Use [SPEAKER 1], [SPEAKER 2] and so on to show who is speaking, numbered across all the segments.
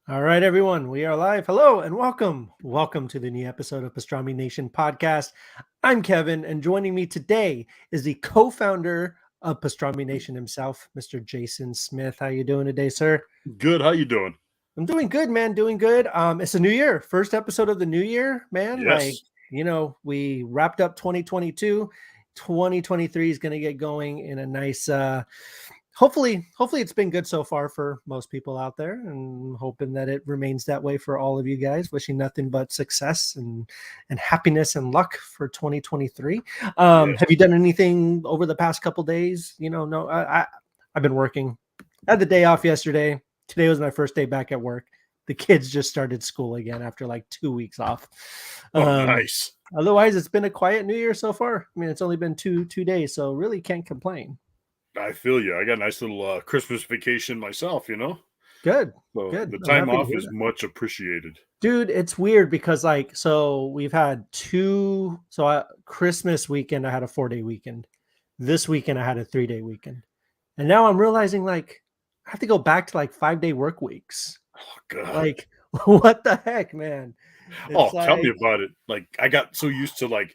[SPEAKER 1] All right, everyone, we are live. Hello and welcome. Welcome to the new episode of Pastrami Nation podcast. I'm Kevin, and joining me today is the co-founder of Pastrami Nation himself, Mr. Jason Smith. How you doing today, sir?
[SPEAKER 2] Good. How you doing?
[SPEAKER 1] I'm doing good, man. Doing good. It's a new year. First episode of the new year, man.
[SPEAKER 2] Yes.
[SPEAKER 1] We wrapped up 2022. 2023 is going to get going in a nice hopefully it's been good so far for most people out there, and hoping that it remains that way for all of you guys. Wishing nothing but success and happiness and luck for 2023.
[SPEAKER 2] Yes.
[SPEAKER 1] Have you done anything over the past couple days? No, I've been working. I had the day off yesterday. Today was my first day back at work. The kids just started school again after like 2 weeks off.
[SPEAKER 2] Oh, nice.
[SPEAKER 1] Otherwise, it's been a quiet new year so far. I mean, it's only been two days, so really can't complain.
[SPEAKER 2] I feel you. I got a nice little Christmas vacation myself,
[SPEAKER 1] Good.
[SPEAKER 2] So
[SPEAKER 1] Good.
[SPEAKER 2] the
[SPEAKER 1] I'm
[SPEAKER 2] time
[SPEAKER 1] happy to
[SPEAKER 2] off
[SPEAKER 1] hear
[SPEAKER 2] is
[SPEAKER 1] that.
[SPEAKER 2] much appreciated.
[SPEAKER 1] Dude, it's weird because we've had Christmas weekend, I had a 4-day weekend. This weekend, I had a 3-day weekend. And now I'm realizing I have to go back to 5-day work weeks.
[SPEAKER 2] Oh, God.
[SPEAKER 1] Like, what the heck, man? It's
[SPEAKER 2] Tell me about it. I got so used to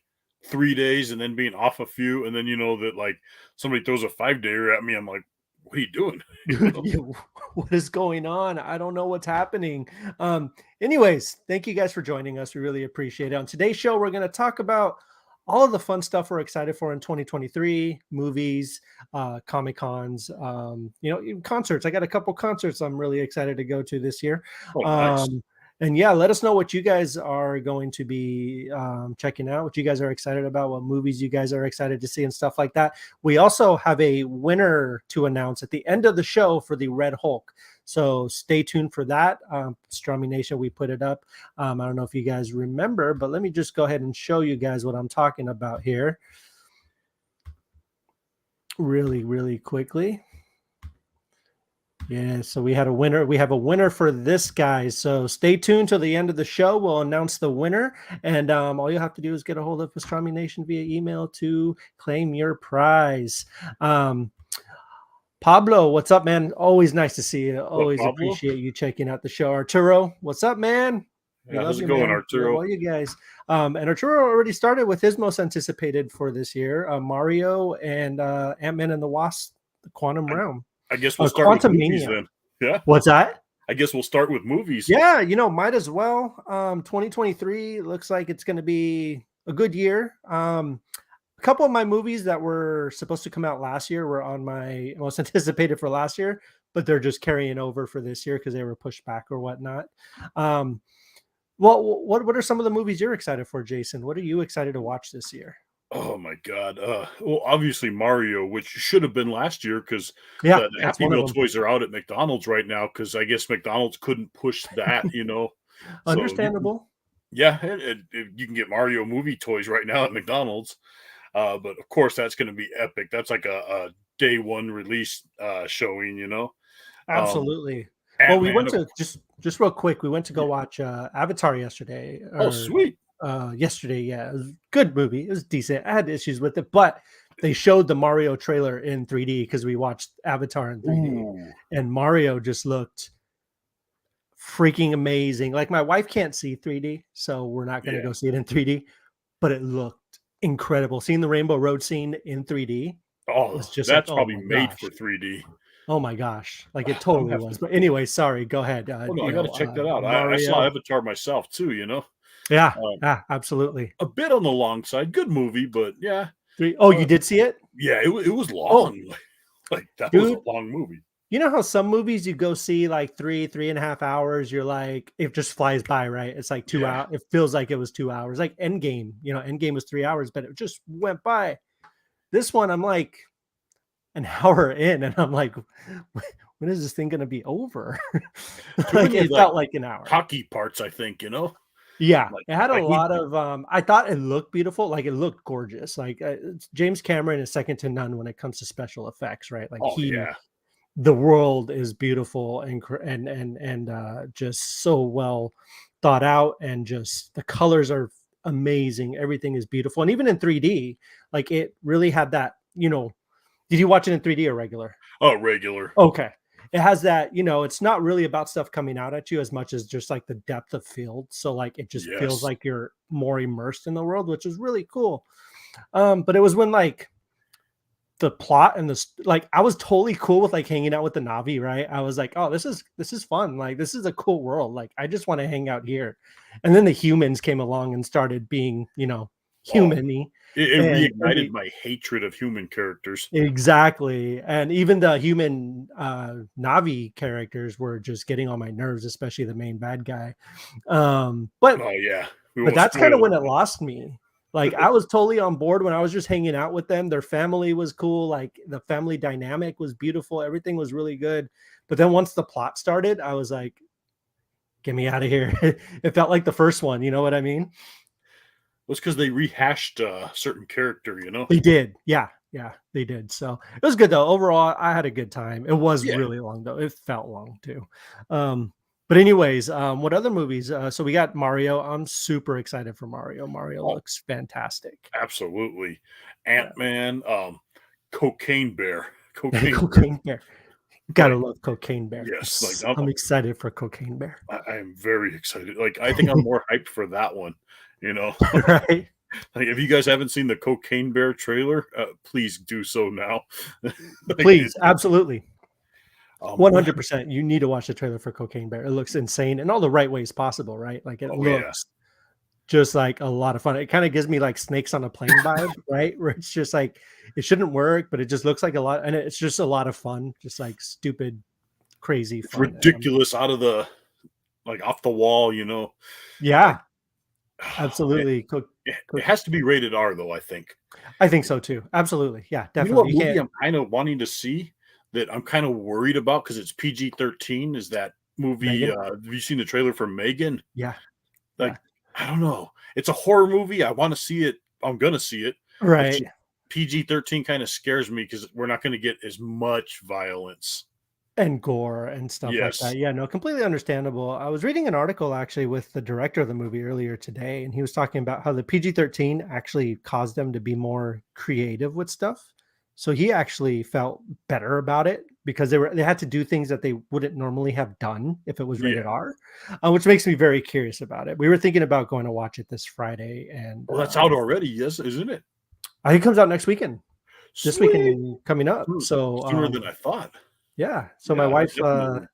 [SPEAKER 2] 3 days and then being off a few, and then that somebody throws a 5-dayer at me. I'm like, what are you doing?
[SPEAKER 1] What is going on? I don't know what's happening. Anyways, thank you guys for joining us. We really appreciate it. On today's show, we're going to talk about all of the fun stuff we're excited for in 2023, movies, Comic Cons, even concerts. I got a couple concerts I'm really excited to go to this year.
[SPEAKER 2] Oh, nice.
[SPEAKER 1] And yeah, let us know what you guys are going to be checking out, what you guys are excited about, what movies you guys are excited to see and stuff like that. We also have a winner to announce at the end of the show for the Red Hulk. So stay tuned for that. Pastrami Nation, we put it up. I don't know if you guys remember, but let me just go ahead and show you guys what I'm talking about here. Really, really quickly. Yeah, so we had a winner. We have a winner for this, guys. So stay tuned till the end of the show. We'll announce the winner, and all you have to do is get a hold of Pastrami Nation via email to claim your prize. Pablo, what's up, man? Always nice to see you. Always appreciate you checking out the show. Arturo, what's up, man?
[SPEAKER 2] Yeah, how's it going, Arturo?
[SPEAKER 1] Love all you guys. And Arturo already started with his most anticipated for this year, Mario and Ant-Man and the Wasp: The Quantum Realm.
[SPEAKER 2] I guess we'll start with movies then. Yeah.
[SPEAKER 1] What's that?
[SPEAKER 2] I guess we'll start with movies.
[SPEAKER 1] Yeah, might as well. 2023 looks like it's going to be a good year. A couple of my movies that were supposed to come out last year were on my most anticipated for last year, but they're just carrying over for this year because they were pushed back or whatnot. Well, what are some of the movies you're excited for, Jason? What are you excited to watch this year?
[SPEAKER 2] Oh my God. Well, obviously Mario, which should have been last year because
[SPEAKER 1] the
[SPEAKER 2] Happy Meal toys are out at McDonald's right now because I guess McDonald's couldn't push that,
[SPEAKER 1] Understandable.
[SPEAKER 2] You can get Mario movie toys right now at McDonald's. But of course that's going to be epic. That's like a day one release showing,
[SPEAKER 1] Absolutely.
[SPEAKER 2] Well,
[SPEAKER 1] we went to just real quick. We went to go watch Avatar yesterday.
[SPEAKER 2] Oh, sweet.
[SPEAKER 1] Yesterday, yeah, it was a good movie. It was decent. I had issues with it, but they showed the Mario trailer in 3D because we watched Avatar in 3D. Ooh. And Mario just looked freaking amazing. Like, my wife can't see 3D, so we're not going to go see it in 3D, but it looked incredible. Seeing the Rainbow Road scene in 3D.
[SPEAKER 2] Was just that's probably made for 3D.
[SPEAKER 1] Oh my gosh, like it totally was. But anyway, sorry, go ahead.
[SPEAKER 2] I got to check that out. I saw Avatar myself too,
[SPEAKER 1] Yeah, absolutely.
[SPEAKER 2] A bit on the long side. Good movie, but yeah.
[SPEAKER 1] You did see it?
[SPEAKER 2] Yeah, it was long. That was a long movie.
[SPEAKER 1] You know how some movies you go see 3.5 hours, you're like, it just flies by, right? It's like 2 hours. It feels like it was 2 hours. Like Endgame, Endgame was 3 hours, but it just went by. This one, I'm like an hour in, and I'm like, when is this thing going to be over? It felt like an hour.
[SPEAKER 2] Hockey parts, I think,
[SPEAKER 1] Yeah, it had a lot of. I thought it looked beautiful. It looked gorgeous. James Cameron is second to none when it comes to special effects, right? The world is beautiful and just so well thought out, and just the colors are amazing. Everything is beautiful, and even in 3D, it really had that. Did you watch it in 3D or regular?
[SPEAKER 2] Oh, regular.
[SPEAKER 1] Okay. it has that, it's not really about stuff coming out at you as much as just like the depth of field. So like it just feels
[SPEAKER 2] Yes.
[SPEAKER 1] like you're more immersed in the world, which is really cool. But it was when like the plot and like I was totally cool with like hanging out with the Navi, right? I was like, oh, this is fun. Like this is a cool world. Like I just want to hang out here. And then the humans came along and started being,
[SPEAKER 2] Oh,
[SPEAKER 1] human-y.
[SPEAKER 2] it
[SPEAKER 1] And
[SPEAKER 2] reignited
[SPEAKER 1] they
[SPEAKER 2] my hatred of human characters.
[SPEAKER 1] exactly. And even the human Navi characters were just getting on my nerves, especially the main bad guy. But
[SPEAKER 2] Oh yeah, we
[SPEAKER 1] but
[SPEAKER 2] won't
[SPEAKER 1] that's kind of
[SPEAKER 2] spoil
[SPEAKER 1] when it lost me. Like I was totally on board when I was just hanging out with them. Their family was cool. Like the family dynamic was beautiful. Everything was really good. But then once the plot started, I was like, get me out of here. It felt like the first one. You know what I mean?
[SPEAKER 2] was because they rehashed a certain character, you know?
[SPEAKER 1] They did. Yeah. Yeah, they did. So it was good though. Overall, I had a good time. It was
[SPEAKER 2] Yeah.
[SPEAKER 1] really long though. It felt long too. But anyways, what other movies? So we got Mario. I'm super excited for Mario. Mario
[SPEAKER 2] Oh,
[SPEAKER 1] looks fantastic.
[SPEAKER 2] absolutely.
[SPEAKER 1] Yeah.
[SPEAKER 2] Ant-Man, Cocaine Bear. Cocaine Bear.
[SPEAKER 1] Cocaine Bear. Gotta
[SPEAKER 2] Like,
[SPEAKER 1] love Cocaine Bear.
[SPEAKER 2] yes, like
[SPEAKER 1] I'm excited for Cocaine Bear.
[SPEAKER 2] I am very excited. Like, I think I'm more hyped for that one, you know?
[SPEAKER 1] Right?
[SPEAKER 2] Like, if you guys haven't seen the Cocaine Bear trailer, please do so now. Like,
[SPEAKER 1] Please, absolutely.
[SPEAKER 2] what?
[SPEAKER 1] 100%. You need to watch the trailer for Cocaine Bear. It looks insane in all the right ways possible, right? Like it
[SPEAKER 2] Oh yeah,
[SPEAKER 1] looks just like a lot of fun. It kind of gives me like Snakes on a Plane vibe, right? Where it's just like it shouldn't work, but it just looks like a lot, and it's just a lot of fun, just like stupid, crazy
[SPEAKER 2] it's
[SPEAKER 1] fun.
[SPEAKER 2] ridiculous, out of the like off the wall, you know. Like,
[SPEAKER 1] Yeah,
[SPEAKER 2] man,
[SPEAKER 1] absolutely.
[SPEAKER 2] it has to be rated R though. I think.
[SPEAKER 1] I think so too. Absolutely. Yeah,
[SPEAKER 2] You know
[SPEAKER 1] definitely.
[SPEAKER 2] what
[SPEAKER 1] You
[SPEAKER 2] movie
[SPEAKER 1] can't
[SPEAKER 2] I'm kind of wanting to see that I'm kind of worried about because it's PG-13 is that movie.
[SPEAKER 1] Megan.
[SPEAKER 2] Have you seen the trailer for Megan?
[SPEAKER 1] Yeah. Yeah.
[SPEAKER 2] Like, I don't know. It's a horror movie. I want to see it. I'm gonna see it. It's
[SPEAKER 1] Right.
[SPEAKER 2] just PG-13 kind of scares me because we're not going to get as much violence.
[SPEAKER 1] And gore and stuff like
[SPEAKER 2] Yes.
[SPEAKER 1] that. Yeah, no, completely understandable. I was reading an article actually with the director of the movie earlier today, and he was talking about how the PG-13 actually caused them to be more creative with stuff. So he actually felt better about it because they had to do things that they wouldn't normally have done if it was
[SPEAKER 2] Yeah.
[SPEAKER 1] rated R, which makes me very curious about it. We were thinking about going to watch it this Friday, and
[SPEAKER 2] Well, that's out already, yes, isn't it?
[SPEAKER 1] I think it comes out next weekend, this
[SPEAKER 2] Sweet.
[SPEAKER 1] weekend coming up. So
[SPEAKER 2] Sooner than I thought.
[SPEAKER 1] yeah, so
[SPEAKER 2] Yeah, definitely.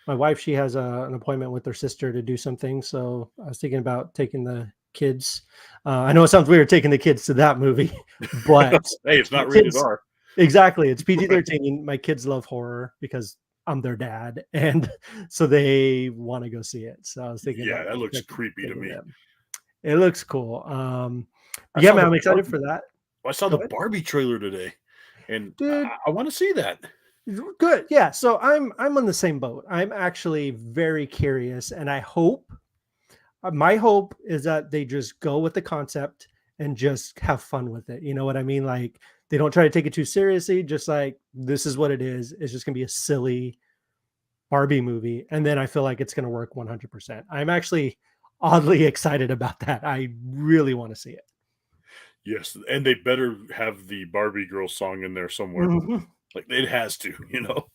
[SPEAKER 1] my wife, she has an appointment with her sister to do something. So I was thinking about taking the kids. I know it sounds weird taking the kids to that movie, but
[SPEAKER 2] Hey, it's
[SPEAKER 1] my
[SPEAKER 2] not rated
[SPEAKER 1] kids,
[SPEAKER 2] R.
[SPEAKER 1] exactly. It's PG-13. My kids love horror because I'm their dad. And so they want to go see it. So I was thinking
[SPEAKER 2] Yeah,
[SPEAKER 1] about
[SPEAKER 2] that looks creepy to
[SPEAKER 1] taking
[SPEAKER 2] me.
[SPEAKER 1] them. It looks cool.
[SPEAKER 2] I
[SPEAKER 1] Yeah,
[SPEAKER 2] saw
[SPEAKER 1] man,
[SPEAKER 2] the
[SPEAKER 1] I'm excited
[SPEAKER 2] Barbie
[SPEAKER 1] for that.
[SPEAKER 2] I saw
[SPEAKER 1] Go
[SPEAKER 2] the
[SPEAKER 1] ahead.
[SPEAKER 2] Barbie trailer today, and
[SPEAKER 1] Dude,
[SPEAKER 2] I wanna see that.
[SPEAKER 1] good. Yeah. So I'm on the same boat. I'm actually very curious and I hope my hope is that they just go with the concept and just have fun with it. You know what I mean? Like they don't try to take it too seriously. Just like this is what it is. It's just gonna be a silly Barbie movie, and then I feel like it's gonna work 100%. I'm actually oddly excited about that. I really want to see it.
[SPEAKER 2] Yes, and they better have the Barbie girl song in there somewhere.
[SPEAKER 1] Mhm.
[SPEAKER 2] Like, it has to, you know?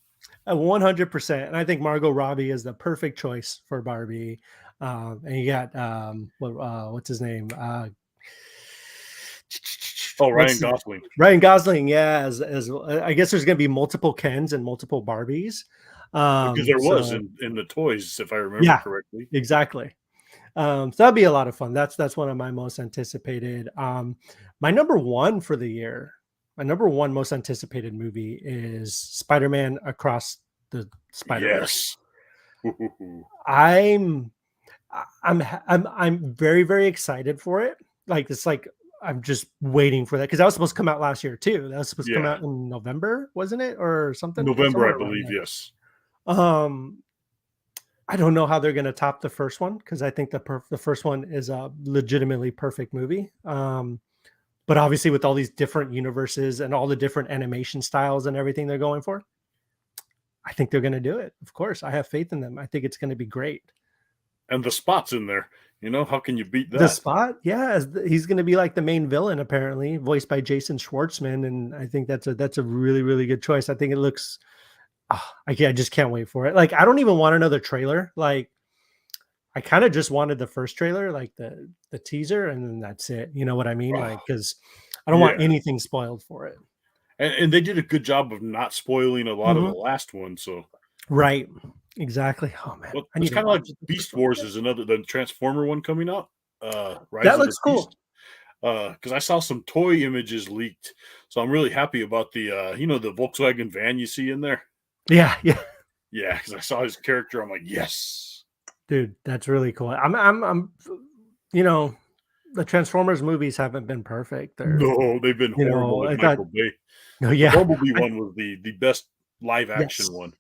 [SPEAKER 1] 100%. And I think Margot Robbie is the perfect choice for Barbie. And you got what's his name?
[SPEAKER 2] Oh,
[SPEAKER 1] What's
[SPEAKER 2] Ryan Gosling,
[SPEAKER 1] Ryan Gosling? Yeah, as I guess there's going to be multiple Kens and multiple Barbies.
[SPEAKER 2] because there was
[SPEAKER 1] So
[SPEAKER 2] in the toys, if I remember
[SPEAKER 1] yeah,
[SPEAKER 2] correctly.
[SPEAKER 1] exactly. So that'd be a lot of fun. That's one of my most anticipated. My number one for the year, my number one most anticipated movie is Spider-Man Across the Spider-Verse.
[SPEAKER 2] Yes. Ooh.
[SPEAKER 1] I'm I'm very very excited for it. Like it's like I'm just waiting for that because that was supposed to come out last year too. That was supposed to come
[SPEAKER 2] Yeah.
[SPEAKER 1] out in November, wasn't it, or something
[SPEAKER 2] November, I
[SPEAKER 1] somewhere around
[SPEAKER 2] believe,
[SPEAKER 1] there.
[SPEAKER 2] yes.
[SPEAKER 1] Um, I don't know how they're going to top the first one because I think the first one is a legitimately perfect movie. But obviously with all these different universes and all the different animation styles and everything they're going for, I think they're going to do it. Of course, I have faith in them. I think it's going to be great.
[SPEAKER 2] And the spot's in there. You know, how can you beat
[SPEAKER 1] The
[SPEAKER 2] that?
[SPEAKER 1] Spot, yeah, he's going to be like the main villain apparently, voiced by Jason Schwartzman, and I think that's a really really good choice. I think it looks I just can't wait for it. Like, I don't even want another trailer. Like, I kind of just wanted the first trailer, like the teaser, and then that's it. You know what I mean?
[SPEAKER 2] Oh,
[SPEAKER 1] Like, because I don't want
[SPEAKER 2] yeah,
[SPEAKER 1] anything spoiled for it.
[SPEAKER 2] and they did a good job of not spoiling a lot of the
[SPEAKER 1] Mhm.
[SPEAKER 2] last one. So,
[SPEAKER 1] Right. Exactly. Oh man,
[SPEAKER 2] well,
[SPEAKER 1] I
[SPEAKER 2] it's
[SPEAKER 1] need to
[SPEAKER 2] kind of like
[SPEAKER 1] watch it. The first
[SPEAKER 2] Beast
[SPEAKER 1] one.
[SPEAKER 2] Wars is another the Transformer one coming out. Rise
[SPEAKER 1] That
[SPEAKER 2] of the
[SPEAKER 1] looks
[SPEAKER 2] Beast.
[SPEAKER 1] cool.
[SPEAKER 2] Because I saw some toy images leaked, so I'm really happy about the the Volkswagen van you see in there.
[SPEAKER 1] Yeah, yeah.
[SPEAKER 2] Yeah, because I saw his character, I'm like, yes.
[SPEAKER 1] Dude, that's really cool. I'm you know, the Transformers movies haven't been perfect. They're,
[SPEAKER 2] No, they've been horrible with
[SPEAKER 1] I thought,
[SPEAKER 2] Michael Bay.
[SPEAKER 1] no,
[SPEAKER 2] The
[SPEAKER 1] yeah,
[SPEAKER 2] Bumblebee one was the best live
[SPEAKER 1] yes,
[SPEAKER 2] action one.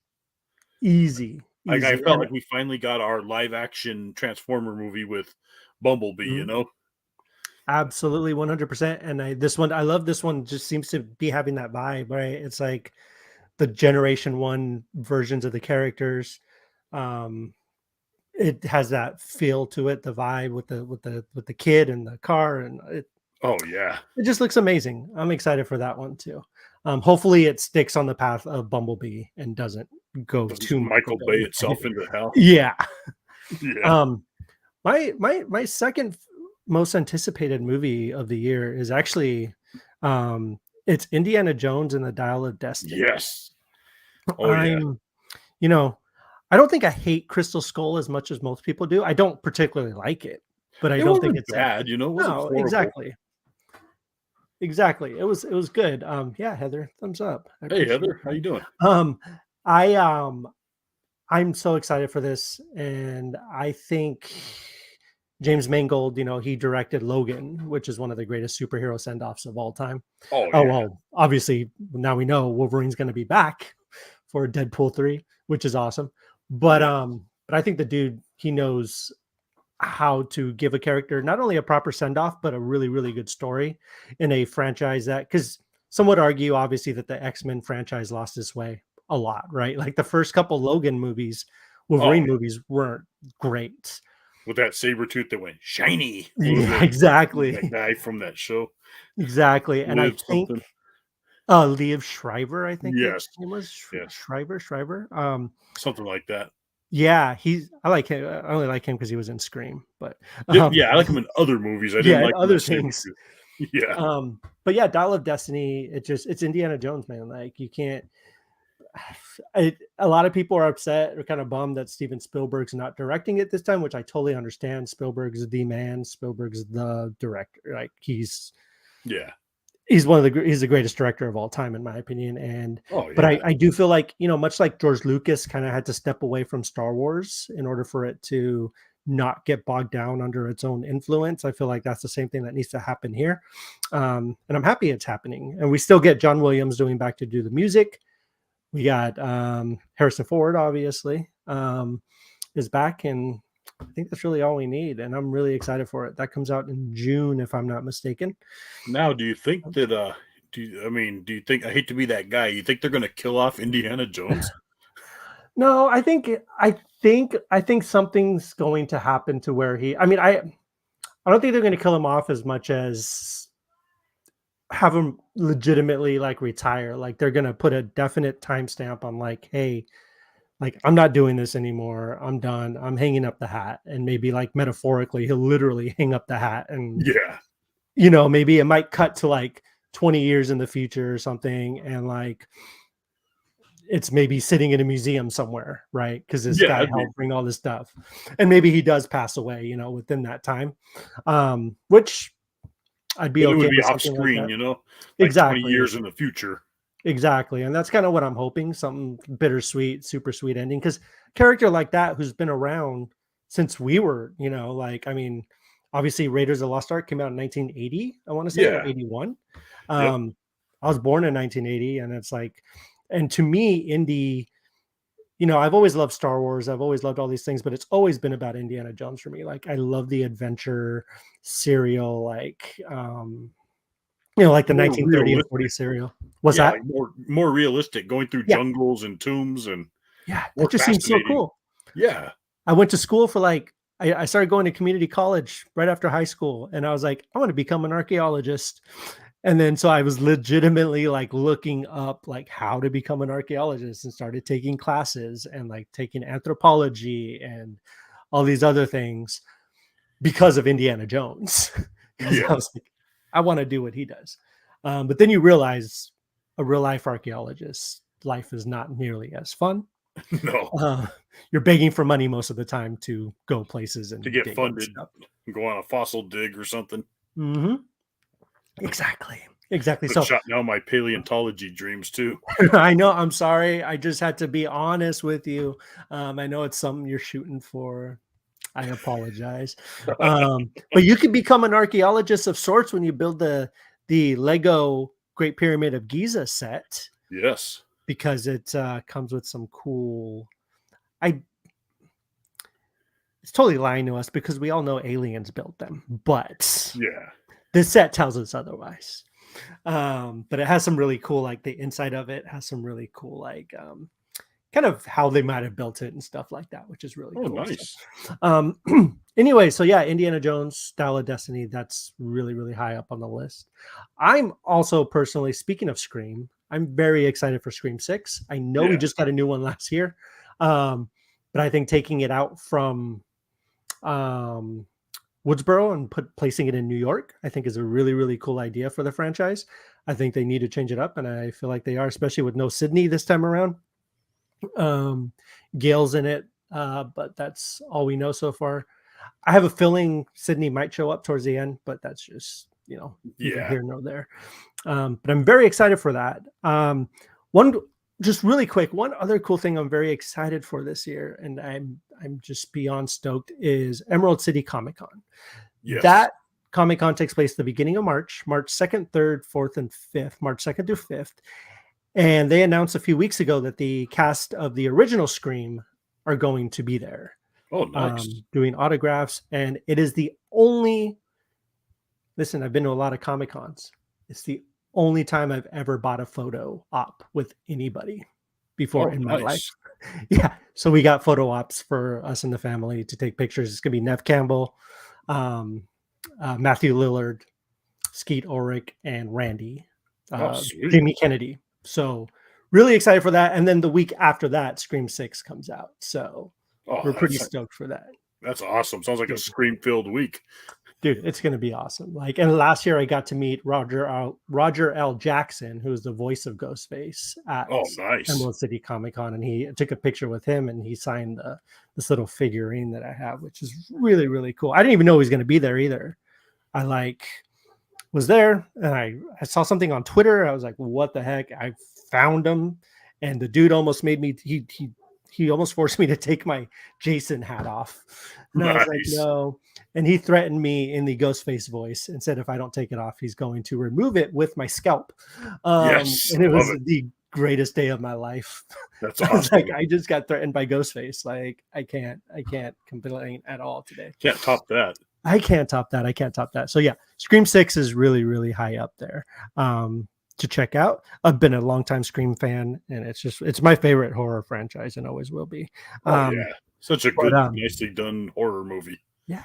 [SPEAKER 1] easy,
[SPEAKER 2] Like I
[SPEAKER 1] easy,
[SPEAKER 2] felt
[SPEAKER 1] and
[SPEAKER 2] like we finally got our live action Transformer movie with Bumblebee. You
[SPEAKER 1] mhm,
[SPEAKER 2] know?
[SPEAKER 1] absolutely 100%. And I love this one. Just seems to be having that vibe, right? It's like the Generation One versions of the characters. Um, it has that feel to it, the vibe with the kid and the car, and
[SPEAKER 2] Oh yeah,
[SPEAKER 1] it just looks amazing. I'm excited for that one too. Hopefully, it sticks on the path of Bumblebee and doesn't go
[SPEAKER 2] doesn't
[SPEAKER 1] too Michael
[SPEAKER 2] Michael Bay
[SPEAKER 1] Bay.
[SPEAKER 2] itself into hell?
[SPEAKER 1] Yeah.
[SPEAKER 2] Yeah.
[SPEAKER 1] Um, my second most anticipated movie of the year is actually, it's Indiana Jones and the Dial of Destiny.
[SPEAKER 2] Yes. Oh yeah.
[SPEAKER 1] I'm, you know, I don't think I hate Crystal Skull as much as most people do. I don't particularly like it, but I
[SPEAKER 2] It
[SPEAKER 1] don't think
[SPEAKER 2] wasn't
[SPEAKER 1] it's that.
[SPEAKER 2] bad. It wasn't
[SPEAKER 1] No,
[SPEAKER 2] horrible.
[SPEAKER 1] exactly. Exactly. It was good. Yeah, Heather, thumbs up. I
[SPEAKER 2] Hey
[SPEAKER 1] appreciate
[SPEAKER 2] Heather, how
[SPEAKER 1] that.
[SPEAKER 2] you doing?
[SPEAKER 1] Um, I I'm so excited for this, and I think James Mangold, he directed Logan, which is one of the greatest superhero send-offs of all time.
[SPEAKER 2] Oh
[SPEAKER 1] Oh
[SPEAKER 2] yeah.
[SPEAKER 1] well, obviously now we know Wolverine's going to be back for Deadpool 3, which is awesome. But
[SPEAKER 2] Yeah.
[SPEAKER 1] but I think the dude, he knows how to give a character not only a proper send off, but a really, really good story in a franchise that, because some would argue, obviously, that the X-Men franchise lost its way a lot, right? Like the first couple Logan movies,
[SPEAKER 2] Oh,
[SPEAKER 1] Wolverine movies weren't great.
[SPEAKER 2] with that saber tooth that went shiny. What was
[SPEAKER 1] Yeah,
[SPEAKER 2] it?
[SPEAKER 1] exactly.
[SPEAKER 2] That guy from that show,
[SPEAKER 1] Exactly. And I
[SPEAKER 2] Live
[SPEAKER 1] think
[SPEAKER 2] something.
[SPEAKER 1] Liev Schreiber, I think his
[SPEAKER 2] Yes.
[SPEAKER 1] name was
[SPEAKER 2] Yes.
[SPEAKER 1] Schreiber.
[SPEAKER 2] Something like that.
[SPEAKER 1] Yeah, I like him. I only like him because he was in Scream, but
[SPEAKER 2] Yep. Yeah, I like him in other movies. I didn't
[SPEAKER 1] yeah, and
[SPEAKER 2] like him
[SPEAKER 1] other
[SPEAKER 2] as saber
[SPEAKER 1] things.
[SPEAKER 2] tooth. Yeah.
[SPEAKER 1] But yeah, Dial of Destiny, it's Indiana Jones, man. Like, you can't, a lot of people are upset or kind of bummed that Steven Spielberg's not directing it this time, which I totally understand. Spielberg's the man, Spielberg's the director. Like,
[SPEAKER 2] Yeah.
[SPEAKER 1] he's the greatest director of all time, in my opinion. And
[SPEAKER 2] Oh
[SPEAKER 1] but
[SPEAKER 2] yeah.
[SPEAKER 1] I do feel like, much like George Lucas kind of had to step away from Star Wars in order for it to not get bogged down under its own influence. I feel like that's the same thing that needs to happen here. And I'm happy it's happening. And we still get John Williams doing back to do the music. We got Harrison Ford, obviously, is back, and I think that's really all we need. And I'm really excited for it. That comes out in June, if I'm not mistaken.
[SPEAKER 2] Now, do you think that do you think, I hate to be that guy, you think they're gonna kill off Indiana Jones?
[SPEAKER 1] No, I think something's going to happen to where I don't think they're going to kill him off as much as have him legitimately like retire. Like, they're going to put a definite timestamp on, like, hey, like, I'm not doing this anymore. I'm done. I'm hanging up the hat. And maybe, like, metaphorically, he'll literally hang up the hat, and
[SPEAKER 2] Yeah.
[SPEAKER 1] maybe it might cut to like 20 years in the future or something, and like it's maybe sitting in a museum somewhere, right? Because this
[SPEAKER 2] Yeah,
[SPEAKER 1] guy
[SPEAKER 2] that'd be
[SPEAKER 1] helped bring all this stuff, and maybe he does pass away, within that time, which I'd be
[SPEAKER 2] but it would
[SPEAKER 1] okay
[SPEAKER 2] be
[SPEAKER 1] with
[SPEAKER 2] off
[SPEAKER 1] something like
[SPEAKER 2] screen,
[SPEAKER 1] that.
[SPEAKER 2] like 20
[SPEAKER 1] Exactly,
[SPEAKER 2] years in the future.
[SPEAKER 1] exactly, and that's kind of what I'm hoping. Something bittersweet, super sweet ending, because character like that who's been around since we were, like, I mean, obviously Raiders of the Lost Ark came out in 1980, I want to say, or
[SPEAKER 2] Yeah.
[SPEAKER 1] 81.
[SPEAKER 2] Yep.
[SPEAKER 1] Um, I was born in 1980, and it's like, and to me, Indy, I've always loved Star Wars. I've always loved all these things, but it's always been about Indiana Jones for me. Like, I love the adventure serial, like, like the
[SPEAKER 2] More
[SPEAKER 1] 1930 and 40
[SPEAKER 2] realistic.
[SPEAKER 1] serial. What's
[SPEAKER 2] Yeah,
[SPEAKER 1] that?
[SPEAKER 2] like more realistic, going through
[SPEAKER 1] Yeah.
[SPEAKER 2] jungles and tombs and
[SPEAKER 1] Yeah. That
[SPEAKER 2] more
[SPEAKER 1] just seems so
[SPEAKER 2] fascinating.
[SPEAKER 1] cool.
[SPEAKER 2] Yeah.
[SPEAKER 1] I went to school for like, I started going to community college right after high school, and I was like, I want to become an archaeologist. And then so I was legitimately like looking up like how to become an archaeologist and started taking classes and like taking anthropology and all these other things because of Indiana Jones. Because I
[SPEAKER 2] Yeah.
[SPEAKER 1] was like, I want to do what he does. But then you realize a real life archaeologist life is not nearly as fun.
[SPEAKER 2] No.
[SPEAKER 1] Uh, you're begging for money most of the time to go places
[SPEAKER 2] To
[SPEAKER 1] and
[SPEAKER 2] get
[SPEAKER 1] dig and
[SPEAKER 2] funded,
[SPEAKER 1] stuff.
[SPEAKER 2] go on a fossil dig or something.
[SPEAKER 1] Hmm. Exactly. Exactly.
[SPEAKER 2] But
[SPEAKER 1] So
[SPEAKER 2] shot down my paleontology dreams too.
[SPEAKER 1] I know. I'm sorry. I just had to be honest with you. I know it's something you're shooting for. I apologize. But you could become an archaeologist of sorts when you build the Lego Great Pyramid of Giza set
[SPEAKER 2] Yes.
[SPEAKER 1] because it comes with some cool. I It's totally lying to us because we all know aliens built them, but
[SPEAKER 2] Yeah.
[SPEAKER 1] this set tells us otherwise. But it has some really cool, like the inside of it has some really cool, like kind of how they might have built it and stuff like that, which is really
[SPEAKER 2] Oh,
[SPEAKER 1] cool. So,
[SPEAKER 2] nice.
[SPEAKER 1] um, anyway, so yeah, Indiana Jones, Style of Destiny, that's really, really high up on the list. I'm also personally, speaking of Scream, I'm very excited for Scream 6. I know we
[SPEAKER 2] Yeah.
[SPEAKER 1] just got a new one last year, but I think taking it out from um, Woodsboro and placing it in New York, I think is a really, really cool idea for the franchise. I think they need to change it up, and I feel like they are, especially with no Sydney this time around. Um, Gail's in it, but that's all we know so far. I have a feeling Sydney might show up towards the end, but that's just neither
[SPEAKER 2] Yeah.
[SPEAKER 1] here nor there. But I'm very excited for that. One just really quick, one other cool thing I'm very excited for this year, and I'm just beyond stoked, is Emerald City Comic Con.
[SPEAKER 2] Yes.
[SPEAKER 1] That Comic Con takes place at the beginning of March, March 2nd, 3rd, 4th, and 5th, March 2nd through 5th. And they announced a few weeks ago that the cast of the original Scream are going to be there
[SPEAKER 2] Oh, nice.
[SPEAKER 1] doing autographs. And it is the only, listen, I've been to a lot of Comic Cons. It's the only time I've ever bought a photo op with anybody before
[SPEAKER 2] Oh,
[SPEAKER 1] in my life.
[SPEAKER 2] nice.
[SPEAKER 1] Yeah. So we got photo ops for us and the family to take pictures. It's going to be Nev Campbell, um, Matthew Lillard, Skeet Ulrich, and Randy,
[SPEAKER 2] Oh, sweet.
[SPEAKER 1] Jamie Kennedy. So really excited for that. And then the week after that, Scream 6 comes out. So
[SPEAKER 2] Oh,
[SPEAKER 1] we're pretty stoked for that.
[SPEAKER 2] that's awesome. Sounds like a
[SPEAKER 1] Dude,
[SPEAKER 2] scream-filled week.
[SPEAKER 1] dude, it's gonna be awesome. Like, and last year I got to meet Roger L. Jackson, who's the voice of Ghostface at
[SPEAKER 2] Oh, nice.
[SPEAKER 1] Emerald City Comic Con, and he took a picture with him and he signed this little figurine that I have, which is really, really cool. I didn't even know he was gonna be there either. I like was there and I saw something on Twitter. I was like, what the heck? I found him, and the dude almost made me he almost forced me to take my Jason hat off. And I was like,
[SPEAKER 2] Nice.
[SPEAKER 1] no. And he threatened me in the Ghostface voice and said if I don't take it off, he's going to remove it with my scalp.
[SPEAKER 2] Yes.
[SPEAKER 1] And it
[SPEAKER 2] Love
[SPEAKER 1] was
[SPEAKER 2] it.
[SPEAKER 1] the greatest day of my life.
[SPEAKER 2] That's
[SPEAKER 1] I was like,
[SPEAKER 2] awesome.
[SPEAKER 1] I just got threatened by Ghostface. Like, I can't complain at all today.
[SPEAKER 2] Can't top that.
[SPEAKER 1] I can't top that. I can't top that. So yeah, Scream 6 is really, really high up there to check out. I've been a longtime Scream fan, and it's my favorite horror franchise and always will be.
[SPEAKER 2] Oh,
[SPEAKER 1] Um,
[SPEAKER 2] yeah. Such a
[SPEAKER 1] but
[SPEAKER 2] good, nicely done horror movie.
[SPEAKER 1] yeah,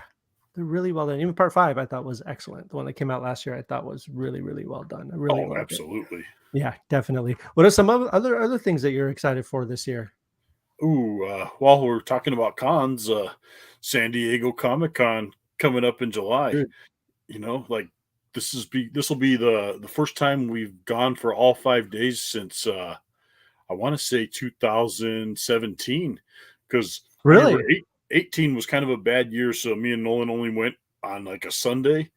[SPEAKER 1] they're really well done. Even part 5 I thought was excellent. The one that came out last year I thought was really, really well done. I really
[SPEAKER 2] Oh,
[SPEAKER 1] loved it.
[SPEAKER 2] absolutely.
[SPEAKER 1] Yeah, definitely. What are some other things that you're excited for this year?
[SPEAKER 2] Ooh, while we're talking about cons, San Diego Comic Con coming up in July.
[SPEAKER 1] Dude,
[SPEAKER 2] Like this will be the first time we've gone for all 5 days since I want to say 2017, because I remember
[SPEAKER 1] really?
[SPEAKER 2] 18 was kind of a bad year, so me and Nolan only went on like a Sunday.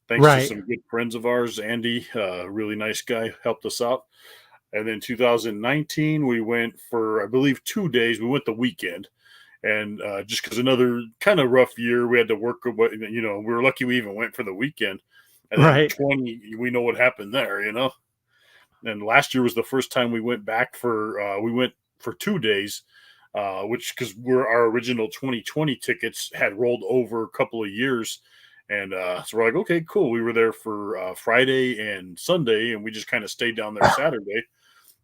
[SPEAKER 2] Thanks to
[SPEAKER 1] Right.
[SPEAKER 2] some good friends of ours, Andy, really nice guy, helped us out. And then 2019, we went for, I believe, 2 days. We went the weekend. And just because another kind of rough year, we had to work. We were lucky we even went for the weekend. And then
[SPEAKER 1] Right.
[SPEAKER 2] 20, we know what happened there. And last year was the first time we went back we went for 2 days, which because our original 2020 tickets had rolled over a couple of years. And so we're like, okay, cool. We were there for Friday and Sunday, and we just kind of stayed down there Saturday.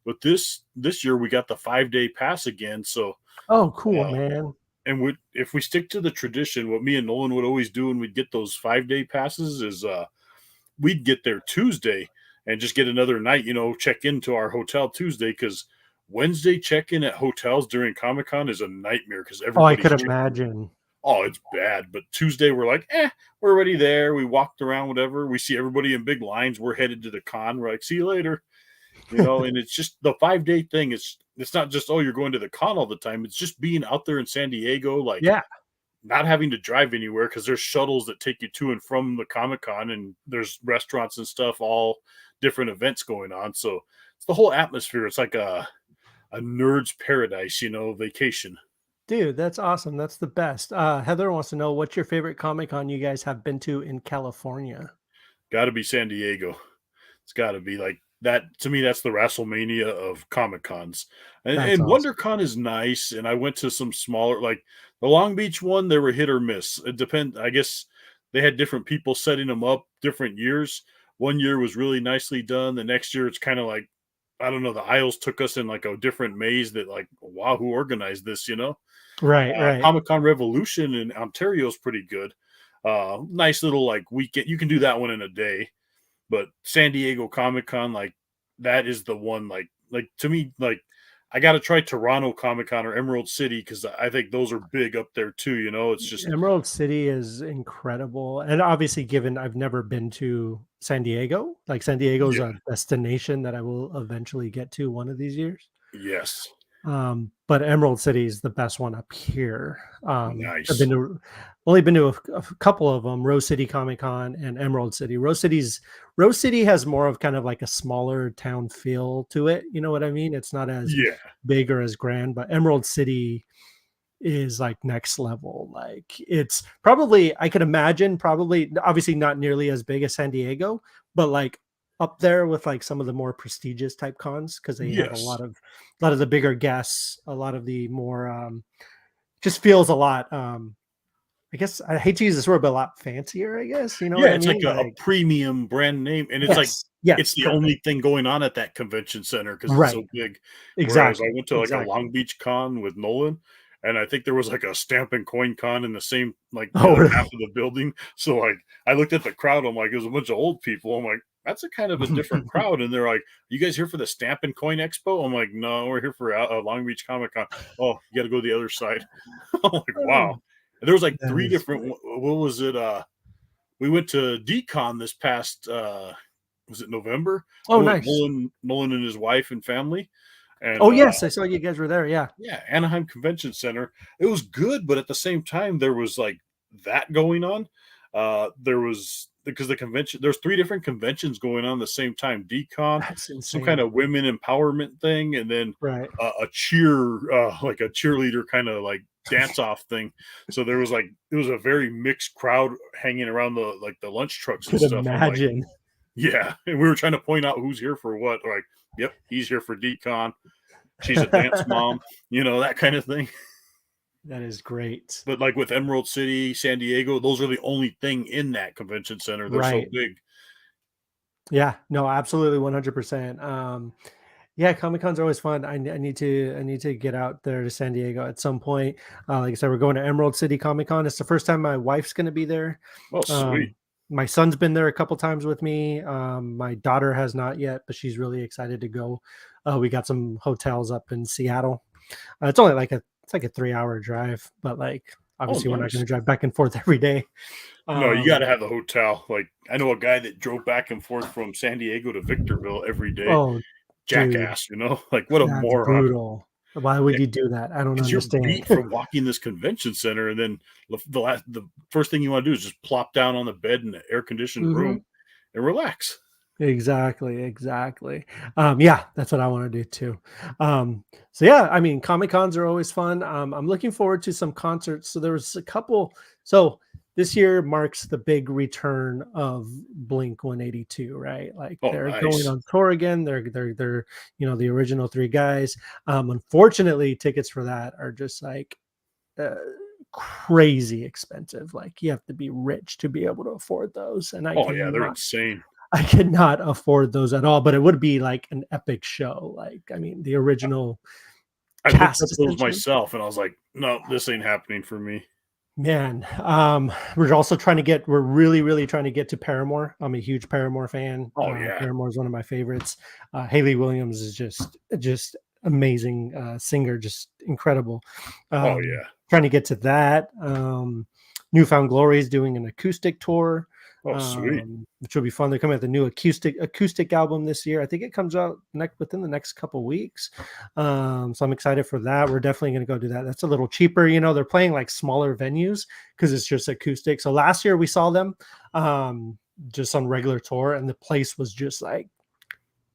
[SPEAKER 2] But this year we got the 5 day pass again. So
[SPEAKER 1] Oh, cool,
[SPEAKER 2] uh,
[SPEAKER 1] man.
[SPEAKER 2] if we stick to the tradition, what me and Nolan would always do when we'd get those 5 day passes is we'd get there Tuesday and just get another night, check into our hotel Tuesday, because Wednesday check-in at hotels during Comic-Con is a nightmare because
[SPEAKER 1] Oh, I
[SPEAKER 2] everybody's
[SPEAKER 1] could
[SPEAKER 2] checking.
[SPEAKER 1] imagine.
[SPEAKER 2] Oh, it's bad. But Tuesday we're like, we're already there. We walked around, whatever. We see everybody in big lines. We're headed to the con. We're like, see you later. And it's just the 5 day thing. It's not just, oh, you're going to the con all the time. It's just being out there in San Diego, like
[SPEAKER 1] Yeah,
[SPEAKER 2] not having to drive anywhere because there's shuttles that take you to and from the Comic Con, and there's restaurants and stuff, all different events going on. So it's the whole atmosphere. It's like a nerd's paradise, vacation.
[SPEAKER 1] dude, that's awesome. That's the best. Heather wants to know what's your favorite Comic Con you guys have been to in California.
[SPEAKER 2] Got to be San Diego. It's got to be like that. To me, that's the WrestleMania of Comic Cons. And,
[SPEAKER 1] That's
[SPEAKER 2] and
[SPEAKER 1] awesome.
[SPEAKER 2] WonderCon is nice. And I went to some smaller, like the Long Beach one, they were hit or miss. It depends. I guess they had different people setting them up different years. One year was really nicely done. The next year, it's kind of like, I don't know, the aisles took us in like a different maze that, like, wow, who organized this?
[SPEAKER 1] Right, right.
[SPEAKER 2] Comic Con Revolution in Ontario is pretty good. Nice little like weekend. You can do that one in a day. But San Diego Comic Con, like that is the one. Like to me, like I got to try Toronto Comic Con or Emerald City because I think those are big up there too. It's just
[SPEAKER 1] Emerald City is incredible. And obviously, given I've never been to San Diego, like San Diego is
[SPEAKER 2] yeah,
[SPEAKER 1] a destination that I will eventually get to one of these years.
[SPEAKER 2] yes,
[SPEAKER 1] But Emerald City is the best one up here. I've
[SPEAKER 2] nice,
[SPEAKER 1] been to only been to a couple of them, Rose City Comic Con and Emerald City. Rose City has more of kind of like a smaller town feel to it. You know what I mean? It's not as
[SPEAKER 2] yeah,
[SPEAKER 1] big or as grand, but Emerald City is like next level. Like it's probably, I could imagine, probably obviously not nearly as big as San Diego, but like up there with like some of the more prestigious type cons because they have
[SPEAKER 2] yes,
[SPEAKER 1] a lot of the bigger guests, a lot of the more just feels a lot I guess I hate to use this word, but a lot fancier, I guess. You know what
[SPEAKER 2] yeah.
[SPEAKER 1] I
[SPEAKER 2] It's like
[SPEAKER 1] mean?
[SPEAKER 2] a
[SPEAKER 1] Like
[SPEAKER 2] premium brand name, and it's like
[SPEAKER 1] yes, yes,
[SPEAKER 2] it's the
[SPEAKER 1] perfect.
[SPEAKER 2] only thing going on at that convention center because it's
[SPEAKER 1] Right.
[SPEAKER 2] so big. Whereas I
[SPEAKER 1] Exactly.
[SPEAKER 2] went to like a
[SPEAKER 1] Exactly.
[SPEAKER 2] Long Beach con with Nolan, and I think there was like a stamp and coin con in the same, like the
[SPEAKER 1] Oh,
[SPEAKER 2] other half
[SPEAKER 1] really?
[SPEAKER 2] of the building. So like I looked at the crowd, I'm like, it was a bunch of old people. I'm like, that's a kind of a different crowd. And they're like, you guys here for the Stamp and Coin Expo? I'm like, no, we're here for Long Beach Comic Con. Oh, you got to go to the other side. I'm like, wow. And there was like
[SPEAKER 1] That
[SPEAKER 2] three
[SPEAKER 1] is
[SPEAKER 2] different.
[SPEAKER 1] great.
[SPEAKER 2] What was it? We went to Decon this past. Was it November? I
[SPEAKER 1] Oh,
[SPEAKER 2] went with
[SPEAKER 1] nice.
[SPEAKER 2] Nolan and his wife and family, and
[SPEAKER 1] Oh, yes, I saw you guys were there. Yeah.
[SPEAKER 2] yeah, Anaheim Convention Center. It was good, but at the same time, there was like that going on. There was because the convention. There's three different conventions going on at the same time. Decon,
[SPEAKER 1] That's
[SPEAKER 2] some kind
[SPEAKER 1] insane.
[SPEAKER 2] of women empowerment thing, and then
[SPEAKER 1] Right.
[SPEAKER 2] a cheer, like a cheerleader kind of like dance off thing. So there was like it was a very mixed crowd hanging around the lunch trucks and
[SPEAKER 1] Could
[SPEAKER 2] stuff. I'm like,
[SPEAKER 1] imagine.
[SPEAKER 2] yeah, and we were trying to point out who's here for what. Like, yep, he's here for Decon. She's a dance mom, that kind of thing.
[SPEAKER 1] That is great.
[SPEAKER 2] But like with Emerald City, San Diego, those are the only thing in that convention center. They're so
[SPEAKER 1] Right.
[SPEAKER 2] big.
[SPEAKER 1] Yeah. No, absolutely 100%. Yeah, Comic Cons are always fun. I need to get out there to San Diego at some point. Like I said, we're going to Emerald City Comic Con. It's the first time my wife's going to be there.
[SPEAKER 2] Oh, sweet.
[SPEAKER 1] My son's been there a couple times with me. My daughter has not yet, but she's really excited to go. We got some hotels up in Seattle. It's only like it's like a 3 hour drive, but like
[SPEAKER 2] Oh,
[SPEAKER 1] obviously we're not going
[SPEAKER 2] nice.
[SPEAKER 1] to drive back and forth every day.
[SPEAKER 2] No, you got to
[SPEAKER 1] Um,
[SPEAKER 2] have the hotel. Like I know a guy that drove back and forth from San Diego to Victorville every day.
[SPEAKER 1] oh, dude,
[SPEAKER 2] Jackass, like what a
[SPEAKER 1] that's
[SPEAKER 2] moron.
[SPEAKER 1] brutal. Why would you do that? I don't
[SPEAKER 2] Because you're
[SPEAKER 1] understand.
[SPEAKER 2] beat from walking this convention center, and then the first thing you want to do is just plop down on the bed in the air conditioned
[SPEAKER 1] Mhm.
[SPEAKER 2] room and relax.
[SPEAKER 1] Exactly, exactly. Yeah, that's what I want to do too. So yeah, I mean, Comic Cons are always fun. I'm looking forward to some concerts. So there was a couple. So this year marks the big return of Blink 182, right? Like
[SPEAKER 2] Oh,
[SPEAKER 1] they're going
[SPEAKER 2] nice.
[SPEAKER 1] on tour again. They're the original three guys. Unfortunately, tickets for that are just like uh, crazy expensive. Like you have to be rich to be able to afford those, and
[SPEAKER 2] Oh yeah, they're insane.
[SPEAKER 1] I could not afford those at all, but it would be like an epic show. Like, I mean, the original
[SPEAKER 2] I looked
[SPEAKER 1] cast
[SPEAKER 2] up those
[SPEAKER 1] essentially.
[SPEAKER 2] myself, and I was like, no, this ain't happening for me.
[SPEAKER 1] Man, we're also trying to get we're really, really trying to get to Paramore. I'm a huge Paramore fan.
[SPEAKER 2] Oh yeah.
[SPEAKER 1] Paramore is one of my favorites. Haley Williams is just amazing singer, just incredible.
[SPEAKER 2] Oh
[SPEAKER 1] Um,
[SPEAKER 2] yeah.
[SPEAKER 1] Trying to get to that. Newfound Glory is doing an acoustic tour,
[SPEAKER 2] Oh sweet.
[SPEAKER 1] which will be fun. They're coming out with a new acoustic album this year. I think it comes out within the next couple weeks. So I'm excited for that. We're definitely going to go do that. That's a little cheaper. They're playing like smaller venues because it's just acoustic. So last year we saw them just on regular tour, and the place was just like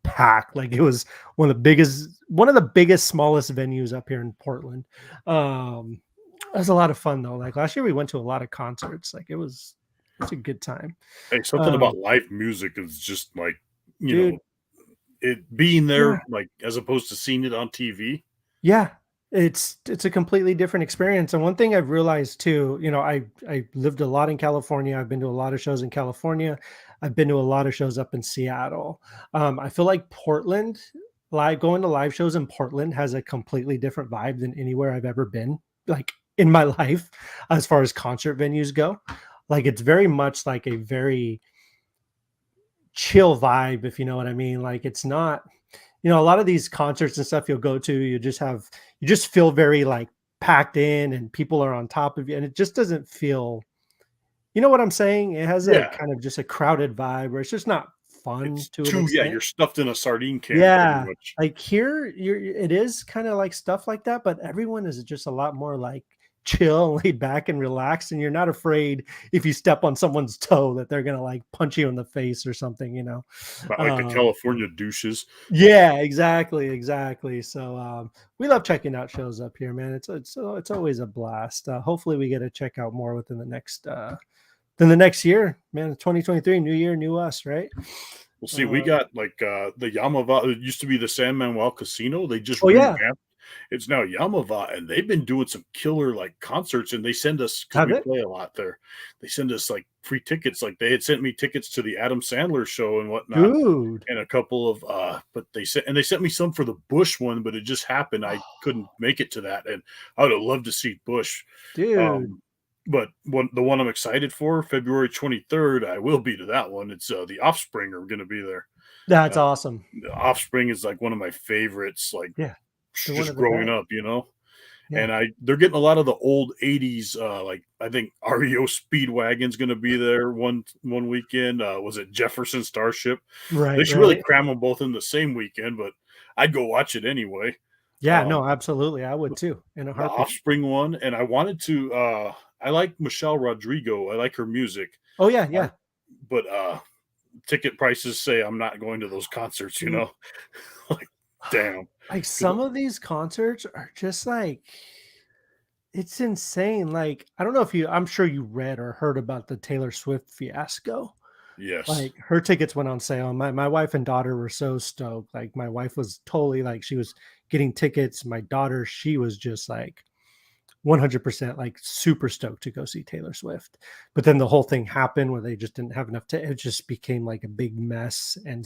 [SPEAKER 1] packed. Like it was one of the biggest, smallest venues up here in Portland. It was a lot of fun though. Like last year we went to a lot of concerts. Like it's a good time.
[SPEAKER 2] Hey, something
[SPEAKER 1] Um,
[SPEAKER 2] about live music is just like, you know,
[SPEAKER 1] Dude,
[SPEAKER 2] it being
[SPEAKER 1] yeah,
[SPEAKER 2] there, like as opposed to seeing it on TV.
[SPEAKER 1] yeah. It's a completely different experience. And one thing I've realized too, I lived a lot in California. I've been to a lot of shows in California. I've been to a lot of shows up in Seattle. I feel like Portland, live going to live shows in Portland has a completely different vibe than anywhere I've ever been, like in my life, as far as concert venues go. Like it's very much like a very chill vibe, if you know what I mean. Like it's not, a lot of these concerts and stuff you'll go to, you just feel very like packed in and people are on top of you. And it just doesn't feel, you know what I'm saying? It has a
[SPEAKER 2] Yeah.
[SPEAKER 1] kind of just a crowded vibe where it's just not fun
[SPEAKER 2] It's
[SPEAKER 1] to an
[SPEAKER 2] too, yeah,
[SPEAKER 1] extent.
[SPEAKER 2] you're stuffed in a sardine can pretty
[SPEAKER 1] Yeah.
[SPEAKER 2] much.
[SPEAKER 1] Like here, it is kind of like stuff like that, but everyone is just a lot more like chill, laid back, and relaxed. And you're not afraid if you step on someone's toe that they're gonna like punch you in the face or something.
[SPEAKER 2] Not like the
[SPEAKER 1] Um,
[SPEAKER 2] California douches.
[SPEAKER 1] Yeah, exactly, exactly. So we love checking out shows up here, man. It's always a blast. Hopefully, we get to check out more within the next year, man. 2023, new year, new us, right?
[SPEAKER 2] Well, see, we
[SPEAKER 1] Uh,
[SPEAKER 2] got like the Yamava. It used to be the San Manuel Casino. They just
[SPEAKER 1] oh yeah,
[SPEAKER 2] revamped. It's now Yamava, and they've been doing some killer like concerts. And they send us because
[SPEAKER 1] have
[SPEAKER 2] we
[SPEAKER 1] it,
[SPEAKER 2] play a lot there. They send us like free tickets. Like they had sent me tickets to the Adam Sandler show and whatnot,
[SPEAKER 1] dude,
[SPEAKER 2] and a couple of but they sent me some for the Bush one, but it just happened I couldn't make it to that, and I would have loved to see Bush.
[SPEAKER 1] dude.
[SPEAKER 2] Um, but the one I'm excited for, February 23rd, I will be to that one. It's the Offspring are going to be there.
[SPEAKER 1] That's
[SPEAKER 2] Uh,
[SPEAKER 1] awesome.
[SPEAKER 2] the Offspring is like one of my favorites, like
[SPEAKER 1] Yeah, they're one
[SPEAKER 2] just
[SPEAKER 1] of the
[SPEAKER 2] growing
[SPEAKER 1] best.
[SPEAKER 2] up, you know.
[SPEAKER 1] Yeah,
[SPEAKER 2] And they're getting a lot of the old '80s, like I think REO Speedwagon's going to be there one weekend. Was it Jefferson Starship? They
[SPEAKER 1] right,
[SPEAKER 2] should really
[SPEAKER 1] right.
[SPEAKER 2] cram them both in the same weekend, but I'd go watch it anyway.
[SPEAKER 1] Yeah,
[SPEAKER 2] Um,
[SPEAKER 1] no, absolutely. I would too, in a
[SPEAKER 2] the
[SPEAKER 1] heartbeat.
[SPEAKER 2] Offspring one, and I wanted to. I like Michelle Rodrigo. I like her music,
[SPEAKER 1] Oh yeah,
[SPEAKER 2] uh,
[SPEAKER 1] yeah.
[SPEAKER 2] but ticket prices say I'm not going to those concerts. You
[SPEAKER 1] Dude,
[SPEAKER 2] know, like damn.
[SPEAKER 1] like
[SPEAKER 2] 'Cause-
[SPEAKER 1] some of these concerts are just like it's insane. Like, I don't know if I'm sure you read or heard about the Taylor Swift fiasco.
[SPEAKER 2] yes,
[SPEAKER 1] Like her tickets went on sale. And my wife and daughter were so stoked. Like my wife was totally like she was getting tickets. My daughter, she was just like 100% like super stoked to go see Taylor Swift. But then the whole thing happened where they just didn't have enough it just became like a big mess. And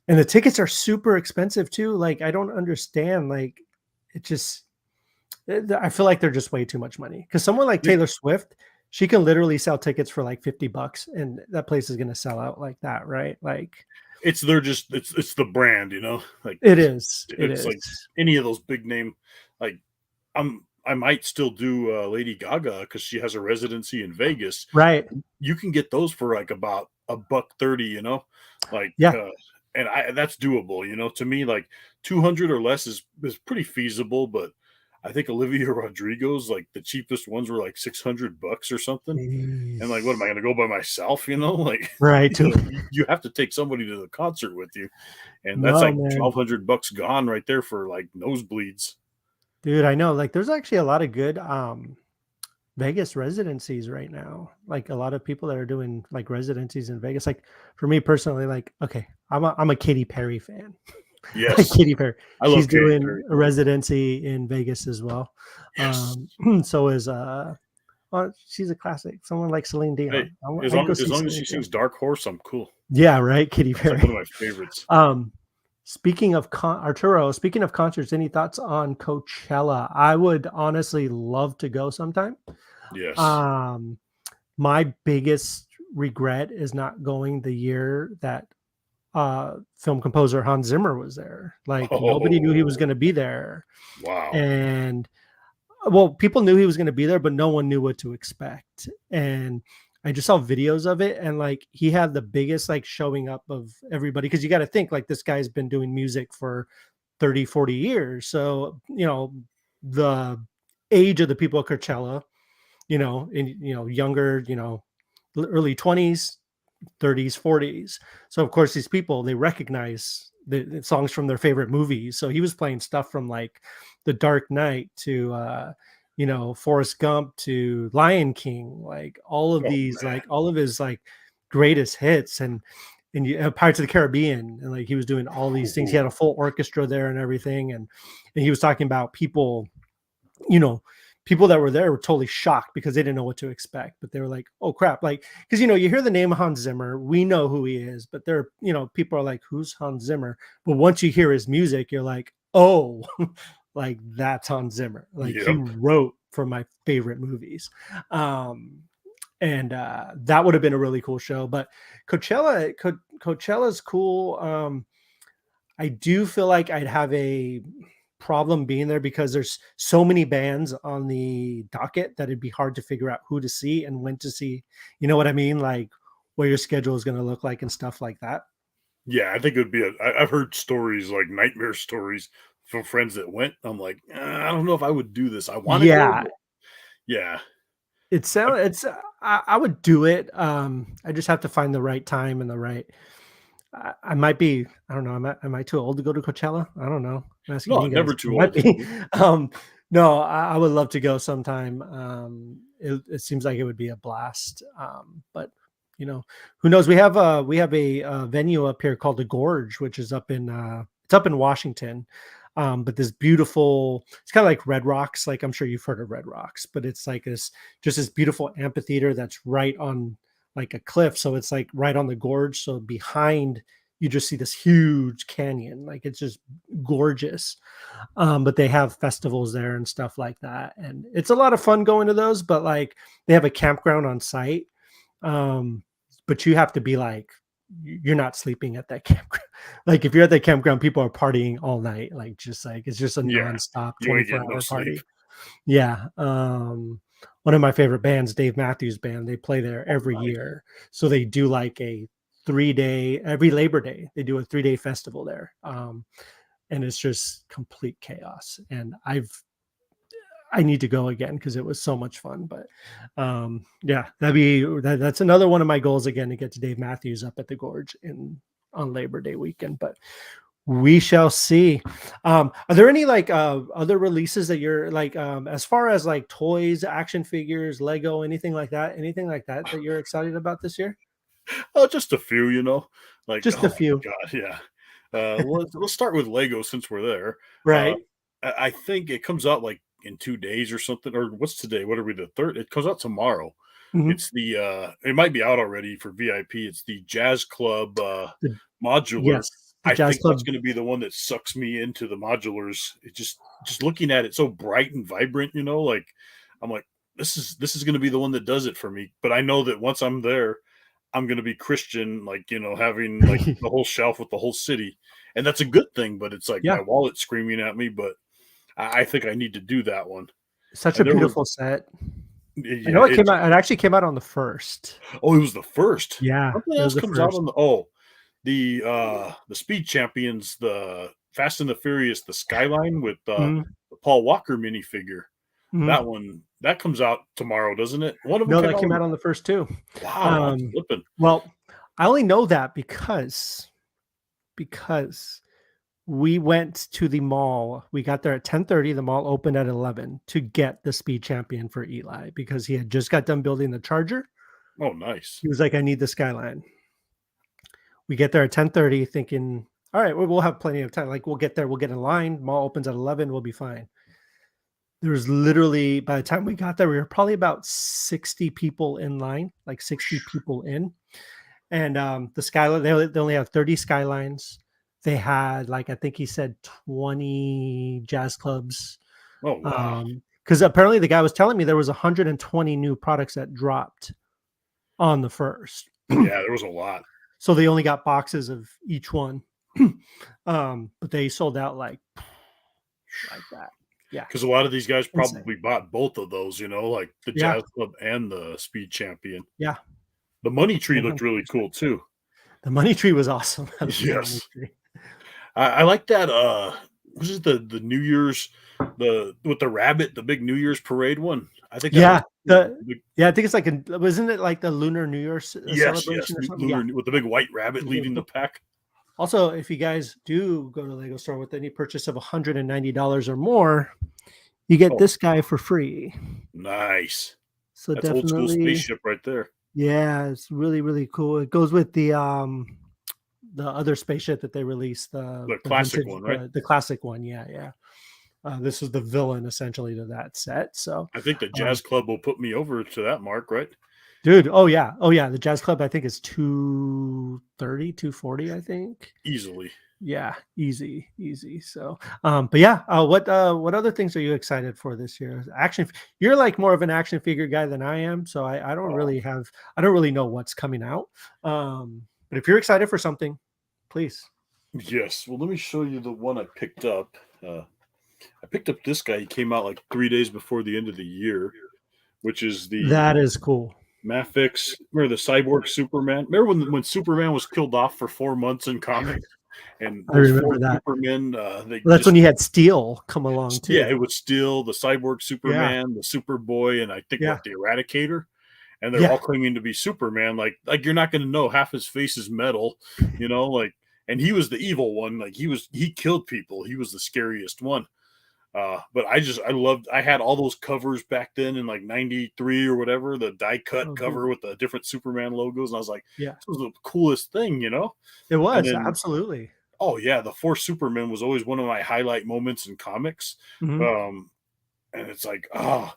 [SPEAKER 1] the tickets are super expensive too. Like I don't understand. Like it just I feel like they're just way too much money because someone like
[SPEAKER 2] They-
[SPEAKER 1] Taylor Swift, she can literally sell tickets for like $50 and that place is going to sell out like that, right? Like
[SPEAKER 2] it's they're just it's the brand, you know. Like
[SPEAKER 1] it
[SPEAKER 2] it's
[SPEAKER 1] is.
[SPEAKER 2] like any of those big name. Like I might still do Lady Gaga because she has a residency in Vegas.
[SPEAKER 1] Right.
[SPEAKER 2] You can get those for like about $130, you know, like
[SPEAKER 1] Yeah.
[SPEAKER 2] and I that's doable, you know. To me, like 200 or less is pretty feasible, but I think Olivia Rodrigo's like the cheapest ones were like $600 or something. And like, what am I
[SPEAKER 1] Jeez.
[SPEAKER 2] going to go by myself? You know, like
[SPEAKER 1] Right.
[SPEAKER 2] you have to take somebody to the concert with you, and that's
[SPEAKER 1] No,
[SPEAKER 2] like
[SPEAKER 1] man.
[SPEAKER 2] $1,200 gone right there for like nosebleeds.
[SPEAKER 1] Dude, I know. Like there's actually a lot of good Vegas residencies right now. Like a lot of people that are doing like residencies in Vegas. Like for me personally, like okay, I'm a Katy Perry fan. Like
[SPEAKER 2] Yes,
[SPEAKER 1] Katy Perry.
[SPEAKER 2] I
[SPEAKER 1] She's
[SPEAKER 2] love Katy
[SPEAKER 1] doing
[SPEAKER 2] Perry.
[SPEAKER 1] a residency in Vegas as well.
[SPEAKER 2] Yes,
[SPEAKER 1] So is she's a classic. Someone like Celine
[SPEAKER 2] hey,
[SPEAKER 1] Dion.
[SPEAKER 2] as
[SPEAKER 1] I'd go
[SPEAKER 2] long as
[SPEAKER 1] see
[SPEAKER 2] long as
[SPEAKER 1] Celine
[SPEAKER 2] she
[SPEAKER 1] Dion.
[SPEAKER 2] sings Dark Horse, I'm cool.
[SPEAKER 1] Yeah, right. Katy
[SPEAKER 2] That's like one of
[SPEAKER 1] Perry.
[SPEAKER 2] my favorites.
[SPEAKER 1] Um, Speaking of Arturo, speaking of concerts, any thoughts on Coachella? I would honestly love to go sometime.
[SPEAKER 2] Yes.
[SPEAKER 1] Um, my biggest regret is not going the year that film composer Hans Zimmer was there. Like nobody knew he was
[SPEAKER 2] Oh,
[SPEAKER 1] going to be there,
[SPEAKER 2] wow.
[SPEAKER 1] and well, people knew he was going to be there, but no one knew what to expect. And I just saw videos of it, and like he had the biggest like showing up of everybody, because you got to think like this guy's been doing music for 30, 40 years. So, the age of the people at Coachella, younger, early 20s, 30s, 40s. So of course these people, they recognize the songs from their favorite movies. So he was playing stuff from like The Dark Knight to Forrest Gump to Lion King, like all of
[SPEAKER 2] Oh
[SPEAKER 1] these, like
[SPEAKER 2] man.
[SPEAKER 1] all of his like greatest hits, and Pirates of the Caribbean, and like he was doing all these things. He had a
[SPEAKER 2] Ooh,
[SPEAKER 1] full orchestra there and everything, and he was talking about people, you know, people that were there were totally shocked because they didn't know what to expect. But they were like, "Oh crap!" Like, because you hear the name Hans Zimmer, we know who he is, but there, people are like, "Who's Hans Zimmer?" But once you hear his music, you're like, "Oh, like that's Hans Zimmer. Like he
[SPEAKER 2] yep.
[SPEAKER 1] wrote for my favorite movies." Um, and that would have been a really cool show. But Coachella's cool. I do feel like I'd have a problem being there because there's so many bands on the docket that it'd be hard to figure out who to see and when to see. You know what I mean? Like what your schedule is going to look like and stuff like that.
[SPEAKER 2] Yeah, I think it would be I've heard stories like nightmare stories from friends that went. I'm like, I don't know if I would do this. I want to go,
[SPEAKER 1] Yeah,
[SPEAKER 2] but yeah.
[SPEAKER 1] it
[SPEAKER 2] I,
[SPEAKER 1] sounds. It's. I would do it. I just have to find the right time and the right. I might be. I don't know. Am I too old to go to Coachella? I don't know. I'm asking
[SPEAKER 2] no,
[SPEAKER 1] you guys.
[SPEAKER 2] never
[SPEAKER 1] I
[SPEAKER 2] too
[SPEAKER 1] might
[SPEAKER 2] old.
[SPEAKER 1] be. No, I would love to go sometime. It seems like it would be a blast. But who knows? We have a venue up here called the Gorge, which is it's up in Washington. But this beautiful, it's kind of like Red Rocks. Like I'm sure you've heard of Red Rocks, but it's like this beautiful amphitheater that's right on like a cliff. So it's like right on the gorge. So behind you just see this huge canyon. Like it's just gorgeous. But they have festivals there and stuff like that. And it's a lot of fun going to those, but like they have a campground on site. Um, but you have to be like, you're not sleeping at that campground. Like if you're at that campground, people are partying all night. Like just like it's just a
[SPEAKER 2] Yeah,
[SPEAKER 1] nonstop
[SPEAKER 2] you ain't getting no
[SPEAKER 1] 24-hour
[SPEAKER 2] sleep.
[SPEAKER 1] party. Yeah. One of my favorite bands, Dave Matthews Band, they play there
[SPEAKER 2] Oh,
[SPEAKER 1] every
[SPEAKER 2] nice.
[SPEAKER 1] year. So they do like a 3 day, every Labor Day, they do a 3 day festival there. And it's just complete chaos. And I need to go again because it was so much fun. But yeah, that's another one of my goals again, to get to Dave Matthews up at the Gorge on Labor Day weekend. But we shall see. Are there any like other releases that you're like, as far as like toys, action figures, Lego, anything like that you're excited about this year?
[SPEAKER 2] Oh, just a few, like,
[SPEAKER 1] Just a
[SPEAKER 2] oh
[SPEAKER 1] few,
[SPEAKER 2] my god, yeah. Let's start with Lego since we're there. Uh,
[SPEAKER 1] right?
[SPEAKER 2] I think it comes out like in 2 days or something. Or what's today? What are we, the third? It comes out tomorrow.
[SPEAKER 1] Hmm.
[SPEAKER 2] It's it might be out already for VIP. It's the Jazz Club
[SPEAKER 1] The,
[SPEAKER 2] modular.
[SPEAKER 1] yes, the
[SPEAKER 2] I
[SPEAKER 1] Jazz
[SPEAKER 2] think that's
[SPEAKER 1] Club.
[SPEAKER 2] going to be the one that sucks me into the modulars. It just looking at it so bright and vibrant, like I'm like, this is going to be the one that does it for me. But I know that once I'm there, I'm going to be Christian, like, having like the whole shelf with the whole city. And that's a good thing, but it's like my
[SPEAKER 1] Yeah,
[SPEAKER 2] wallet's screaming at me. But I think I need to do that one.
[SPEAKER 1] such a
[SPEAKER 2] And there were,
[SPEAKER 1] beautiful set. I
[SPEAKER 2] yeah,
[SPEAKER 1] know it actually came out on the first.
[SPEAKER 2] oh, it was the first.
[SPEAKER 1] Yeah,
[SPEAKER 2] Something
[SPEAKER 1] it was
[SPEAKER 2] else
[SPEAKER 1] the
[SPEAKER 2] comes out
[SPEAKER 1] first.
[SPEAKER 2] on the Speed Champions, the Fast and the Furious, the Skyline with
[SPEAKER 1] Mhm,
[SPEAKER 2] the Paul Walker minifigure.
[SPEAKER 1] mhm.
[SPEAKER 2] That one that comes out tomorrow, doesn't it? One of them
[SPEAKER 1] No,
[SPEAKER 2] came
[SPEAKER 1] that
[SPEAKER 2] out
[SPEAKER 1] came
[SPEAKER 2] on
[SPEAKER 1] out on the first too.
[SPEAKER 2] wow, I'm
[SPEAKER 1] Um,
[SPEAKER 2] flipping.
[SPEAKER 1] well, I only know that because we went to the mall. We got there at 10:30. The mall opened at 11 to get the Speed Champion for Eli because he had just got done building the Charger.
[SPEAKER 2] Oh, nice.
[SPEAKER 1] He was like, "I need the Skyline." We get there at 10:30, thinking, "All right, we'll have plenty of time. Like we'll get there. We'll get in line. Mall opens at 11. We'll be fine." There was literally, by the time we got there, we were probably about 60 people in line, like 60 people in. And the Skyline, they only have 30 Skylines. They had, like, I think he said 20 jazz clubs.
[SPEAKER 2] Oh, wow.
[SPEAKER 1] because apparently the guy was telling me there was 120 new products that dropped on the first.
[SPEAKER 2] Yeah, there was a lot.
[SPEAKER 1] So they only got boxes of each one. But they sold out like that. Yeah.
[SPEAKER 2] Because a lot of these guys
[SPEAKER 1] Insane.
[SPEAKER 2] probably bought both of those, like the
[SPEAKER 1] Yeah.
[SPEAKER 2] Jazz Club and the Speed Champion.
[SPEAKER 1] Yeah.
[SPEAKER 2] The Money Tree looked
[SPEAKER 1] 100%.
[SPEAKER 2] really cool too.
[SPEAKER 1] The money tree was awesome. I love the money
[SPEAKER 2] Yes.
[SPEAKER 1] tree.
[SPEAKER 2] I like that. Was it the New Year's, with the rabbit, the big New Year's parade one? I think that
[SPEAKER 1] Yeah.
[SPEAKER 2] was cool.
[SPEAKER 1] I think it's like wasn't it like the Lunar New Year's
[SPEAKER 2] Yes,
[SPEAKER 1] celebration or something?
[SPEAKER 2] lunar
[SPEAKER 1] Yeah.
[SPEAKER 2] with the big white rabbit
[SPEAKER 1] Really
[SPEAKER 2] leading the
[SPEAKER 1] cool.
[SPEAKER 2] pack.
[SPEAKER 1] Also, if you guys do go to Lego store with any purchase of $190 or more, you get
[SPEAKER 2] Oh,
[SPEAKER 1] this guy for free.
[SPEAKER 2] nice.
[SPEAKER 1] So
[SPEAKER 2] That's old school
[SPEAKER 1] definitely,
[SPEAKER 2] spaceship right there.
[SPEAKER 1] yeah, it's really, really cool. It goes with the other spaceship that they released,
[SPEAKER 2] The classic one, right?
[SPEAKER 1] the classic one. Yeah, yeah. This is the villain essentially to that set. So,
[SPEAKER 2] I think the Jazz Club will put me over to that mark, right?
[SPEAKER 1] dude, oh yeah, the Jazz Club I think is 230, 240, I think.
[SPEAKER 2] Easily.
[SPEAKER 1] Yeah, easy. So, but yeah, what other things are you excited for this year? You're like more of an action figure guy than I am, so I don't really know what's coming out. But if you're excited for something, please.
[SPEAKER 2] Yes. Well, let me show you the one I picked up. I picked up this guy. He came out like 3 days before the end of the year, which is the
[SPEAKER 1] That is cool.
[SPEAKER 2] Mafix, or the Cyborg Superman. Remember when Superman was killed off for 4 months in comics? And
[SPEAKER 1] I
[SPEAKER 2] those
[SPEAKER 1] remember
[SPEAKER 2] 4
[SPEAKER 1] that.
[SPEAKER 2] Supermen, they
[SPEAKER 1] Well, that's
[SPEAKER 2] just,
[SPEAKER 1] when you had Steel come along too.
[SPEAKER 2] yeah, it was still the Cyborg
[SPEAKER 1] Yeah.
[SPEAKER 2] Superman, the Superboy, and I think
[SPEAKER 1] Yeah.
[SPEAKER 2] the Eradicator. And they're
[SPEAKER 1] Yeah.
[SPEAKER 2] all claiming to be Superman. Like you're not going to know, half his face is metal, and he was the evil one. Like he killed people. He was the scariest one. But I had all those covers back then in like 93 or whatever, the die cut cover with the different Superman logos. And I was like,
[SPEAKER 1] Yeah,
[SPEAKER 2] this was the coolest thing,
[SPEAKER 1] it
[SPEAKER 2] And
[SPEAKER 1] was
[SPEAKER 2] then,
[SPEAKER 1] absolutely.
[SPEAKER 2] oh yeah, the 4 Supermen was always one of my highlight moments in comics.
[SPEAKER 1] Mhm.
[SPEAKER 2] And it's like,
[SPEAKER 1] Yeah.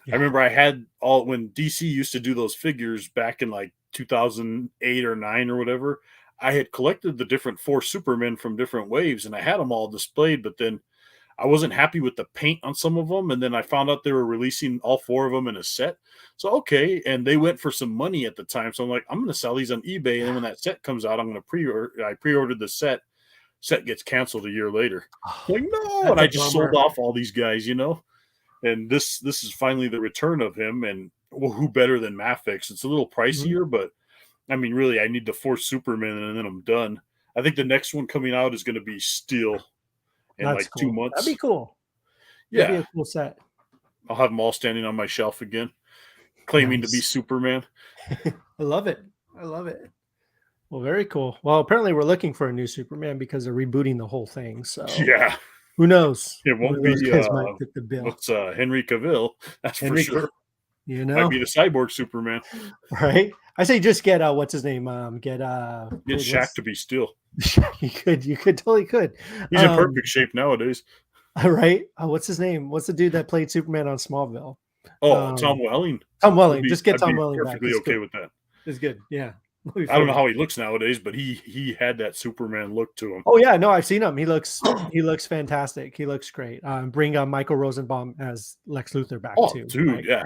[SPEAKER 2] I remember I had when DC used to do those figures back in like 2008 or 9 or whatever. I had collected the different 4 Supermen from different waves, and I had them all displayed. But then I wasn't happy with the paint on some of them, and then I found out they were releasing all 4 of them in a set. So okay, and they went for some money at the time. So I'm like, I'm going to sell these on eBay, and then when that set comes out, I'm going to pre-order. I pre-ordered the set. Set gets canceled a year later. Like no,
[SPEAKER 1] That's
[SPEAKER 2] and
[SPEAKER 1] a
[SPEAKER 2] I just sold
[SPEAKER 1] bummer.
[SPEAKER 2] off all these guys, And this is finally the return of him, and well, who better than Mafix? It's a little
[SPEAKER 1] Mhm.
[SPEAKER 2] pricier, but I mean, really, I need the 4 Supermen, and then I'm done. I think the next one coming out is going to be Steel in
[SPEAKER 1] That's
[SPEAKER 2] like 2
[SPEAKER 1] cool. That'd be
[SPEAKER 2] months.
[SPEAKER 1] cool. That'd be
[SPEAKER 2] Yeah,
[SPEAKER 1] a cool set.
[SPEAKER 2] I'll have them all standing on my shelf again, claiming to be
[SPEAKER 1] Nice.
[SPEAKER 2] Superman.
[SPEAKER 1] I love it. Well, very cool. Well, apparently we're looking for a new Superman because they're rebooting the whole thing. So
[SPEAKER 2] Yeah,
[SPEAKER 1] who knows?
[SPEAKER 2] it
[SPEAKER 1] One of
[SPEAKER 2] won't
[SPEAKER 1] those
[SPEAKER 2] be
[SPEAKER 1] guys might fit the bill.
[SPEAKER 2] what's Henry Cavill, that's for
[SPEAKER 1] Henry,
[SPEAKER 2] sure.
[SPEAKER 1] you
[SPEAKER 2] Might
[SPEAKER 1] know,
[SPEAKER 2] be the Cyborg Superman.
[SPEAKER 1] right? I say just get what's his name? Get
[SPEAKER 2] Get Shaq to be Steel.
[SPEAKER 1] you totally could.
[SPEAKER 2] He's in perfect shape nowadays.
[SPEAKER 1] Right? What's his name? What's the dude that played Superman on Smallville?
[SPEAKER 2] Oh, Tom Welling.
[SPEAKER 1] Tom Welling. Just get
[SPEAKER 2] I'd
[SPEAKER 1] Tom
[SPEAKER 2] be
[SPEAKER 1] Welling back.
[SPEAKER 2] perfectly
[SPEAKER 1] It's
[SPEAKER 2] okay
[SPEAKER 1] good.
[SPEAKER 2] with that.
[SPEAKER 1] It's good. Yeah.
[SPEAKER 2] I don't know how he looks nowadays, but he had that Superman look to him.
[SPEAKER 1] Oh yeah, no, I've seen him. He looks fantastic. He looks great. Bring Michael Rosenbaum as Lex Luthor back
[SPEAKER 2] Oh,
[SPEAKER 1] too.
[SPEAKER 2] dude,
[SPEAKER 1] Right?
[SPEAKER 2] yeah.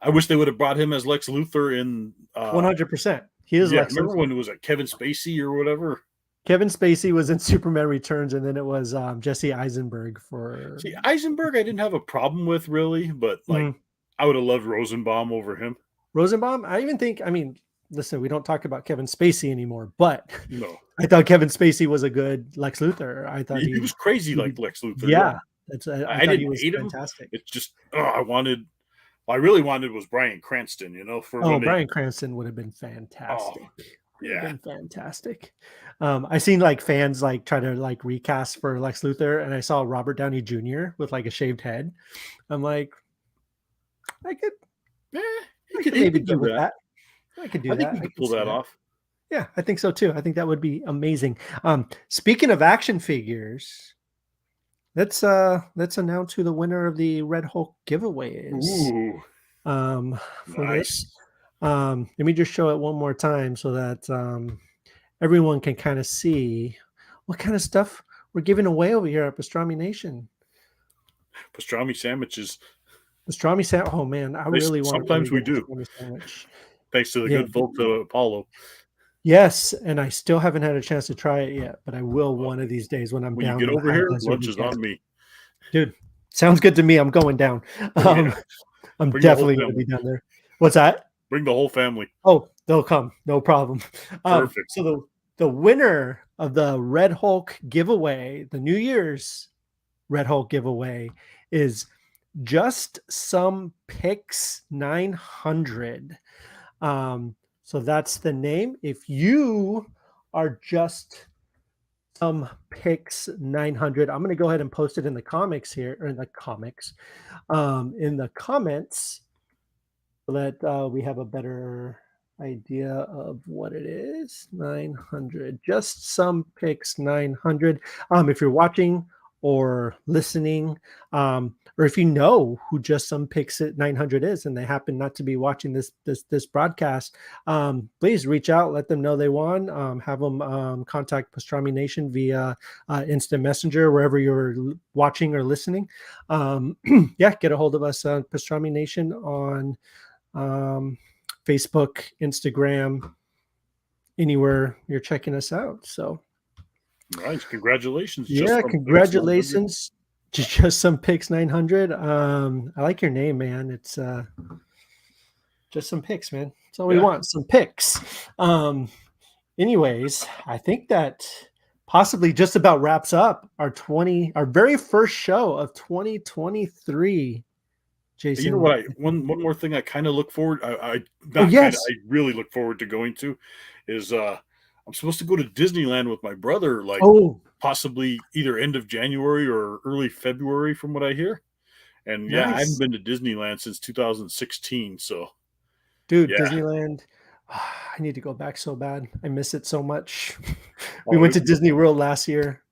[SPEAKER 2] I wish they would have brought him as Lex Luthor in
[SPEAKER 1] 100%. He is
[SPEAKER 2] yeah,
[SPEAKER 1] Lex
[SPEAKER 2] remember
[SPEAKER 1] Luthor.
[SPEAKER 2] when it was Kevin Spacey or whatever?
[SPEAKER 1] Kevin Spacey was in Superman Returns, and then it was Jesse Eisenberg for.
[SPEAKER 2] See, Eisenberg I didn't have a problem with really, but like I would have loved Rosenbaum over him.
[SPEAKER 1] Rosenbaum. I even think. I mean, listen, we don't talk about Kevin Spacey anymore, but
[SPEAKER 2] No.
[SPEAKER 1] I thought Kevin Spacey was a good Lex Luthor. I thought
[SPEAKER 2] He was crazy like Lex Luthor.
[SPEAKER 1] Yeah, that's.
[SPEAKER 2] I
[SPEAKER 1] thought he
[SPEAKER 2] didn't
[SPEAKER 1] was
[SPEAKER 2] hate
[SPEAKER 1] fantastic.
[SPEAKER 2] him. It's just I really wanted was Bryan Cranston, for when
[SPEAKER 1] Bryan Cranston would have been fantastic.
[SPEAKER 2] yeah,
[SPEAKER 1] been fantastic. I seen like fans like try to like recast for Lex Luthor, and I saw Robert Downey Jr. with like a shaved head. I'm like, I could maybe
[SPEAKER 2] do
[SPEAKER 1] with
[SPEAKER 2] that.
[SPEAKER 1] I could do
[SPEAKER 2] I think
[SPEAKER 1] that.
[SPEAKER 2] he could pull that off.
[SPEAKER 1] Yeah, I think so too. I think that would be amazing. Speaking of action figures, let's announce who the winner of the Red Hulk giveaway is.
[SPEAKER 2] Ooh,
[SPEAKER 1] for
[SPEAKER 2] nice.
[SPEAKER 1] this. Let me just show it one more time so that everyone can kind of see what kind of stuff we're giving away over here at Pastrami Nation.
[SPEAKER 2] Pastrami sandwiches.
[SPEAKER 1] Pastrami sandwich. Oh man, I really want to
[SPEAKER 2] Sometimes
[SPEAKER 1] totally
[SPEAKER 2] we
[SPEAKER 1] get a
[SPEAKER 2] do,
[SPEAKER 1] pastrami sandwich.
[SPEAKER 2] thanks to the
[SPEAKER 1] Yeah.
[SPEAKER 2] good folks at Apollo.
[SPEAKER 1] Yes, and I still haven't had a chance to try it yet, but I will
[SPEAKER 2] Well,
[SPEAKER 1] one of these days when I'm
[SPEAKER 2] when you
[SPEAKER 1] down
[SPEAKER 2] get
[SPEAKER 1] in the
[SPEAKER 2] over
[SPEAKER 1] high
[SPEAKER 2] here,
[SPEAKER 1] desert
[SPEAKER 2] lunch is
[SPEAKER 1] again.
[SPEAKER 2] on me.
[SPEAKER 1] Dude, sounds good to me. I'm going down.
[SPEAKER 2] Oh yeah,
[SPEAKER 1] Um, I'm
[SPEAKER 2] bring the whole
[SPEAKER 1] definitely going to be
[SPEAKER 2] family.
[SPEAKER 1] down there. What's that?
[SPEAKER 2] Bring the whole family.
[SPEAKER 1] Oh, they'll come. No problem.
[SPEAKER 2] Perfect.
[SPEAKER 1] So the winner of the Red Hulk giveaway, the New Year's Red Hulk giveaway, is Just Some Picks 900. So that's the name. If you are Just Some Picks 900, I'm going to go ahead and post it in the comics here, or in the comics, in the comments, so that we have a better idea of what it is. 900, Just Some Picks 900. If you're watching or listening, or if you know who Just Some Picks at 900 is and they happen not to be watching this broadcast, please reach out, let them know they won. Have them contact Pastrami Nation via instant messenger wherever you're watching or listening. Yeah, get a hold of us, Pastrami Nation, on Facebook, Instagram, anywhere you're checking us out. So
[SPEAKER 2] Nice, congratulations! Just
[SPEAKER 1] yeah,
[SPEAKER 2] some picks 900.
[SPEAKER 1] congratulations. Just Some Picks 900. I like your name, man. It's Just Some Picks, man. That's all we
[SPEAKER 2] Yeah,
[SPEAKER 1] want, some picks. Anyways, I think that possibly just about wraps up our very first show of 2023.
[SPEAKER 2] you know
[SPEAKER 1] Jason.
[SPEAKER 2] what? One more thing I kind of look forward. I
[SPEAKER 1] Oh
[SPEAKER 2] not kind of.
[SPEAKER 1] yes.
[SPEAKER 2] I really look forward to going to is I'm supposed to go to Disneyland with my brother, like
[SPEAKER 1] Oh,
[SPEAKER 2] possibly either end of January or early February, from what I hear. And yeah, I haven't
[SPEAKER 1] nice.
[SPEAKER 2] been to Disneyland since 2016. So
[SPEAKER 1] Dude,
[SPEAKER 2] yeah,
[SPEAKER 1] Disneyland. I need to go back so bad. I miss it so much. We
[SPEAKER 2] oh,
[SPEAKER 1] went to Disney World last year,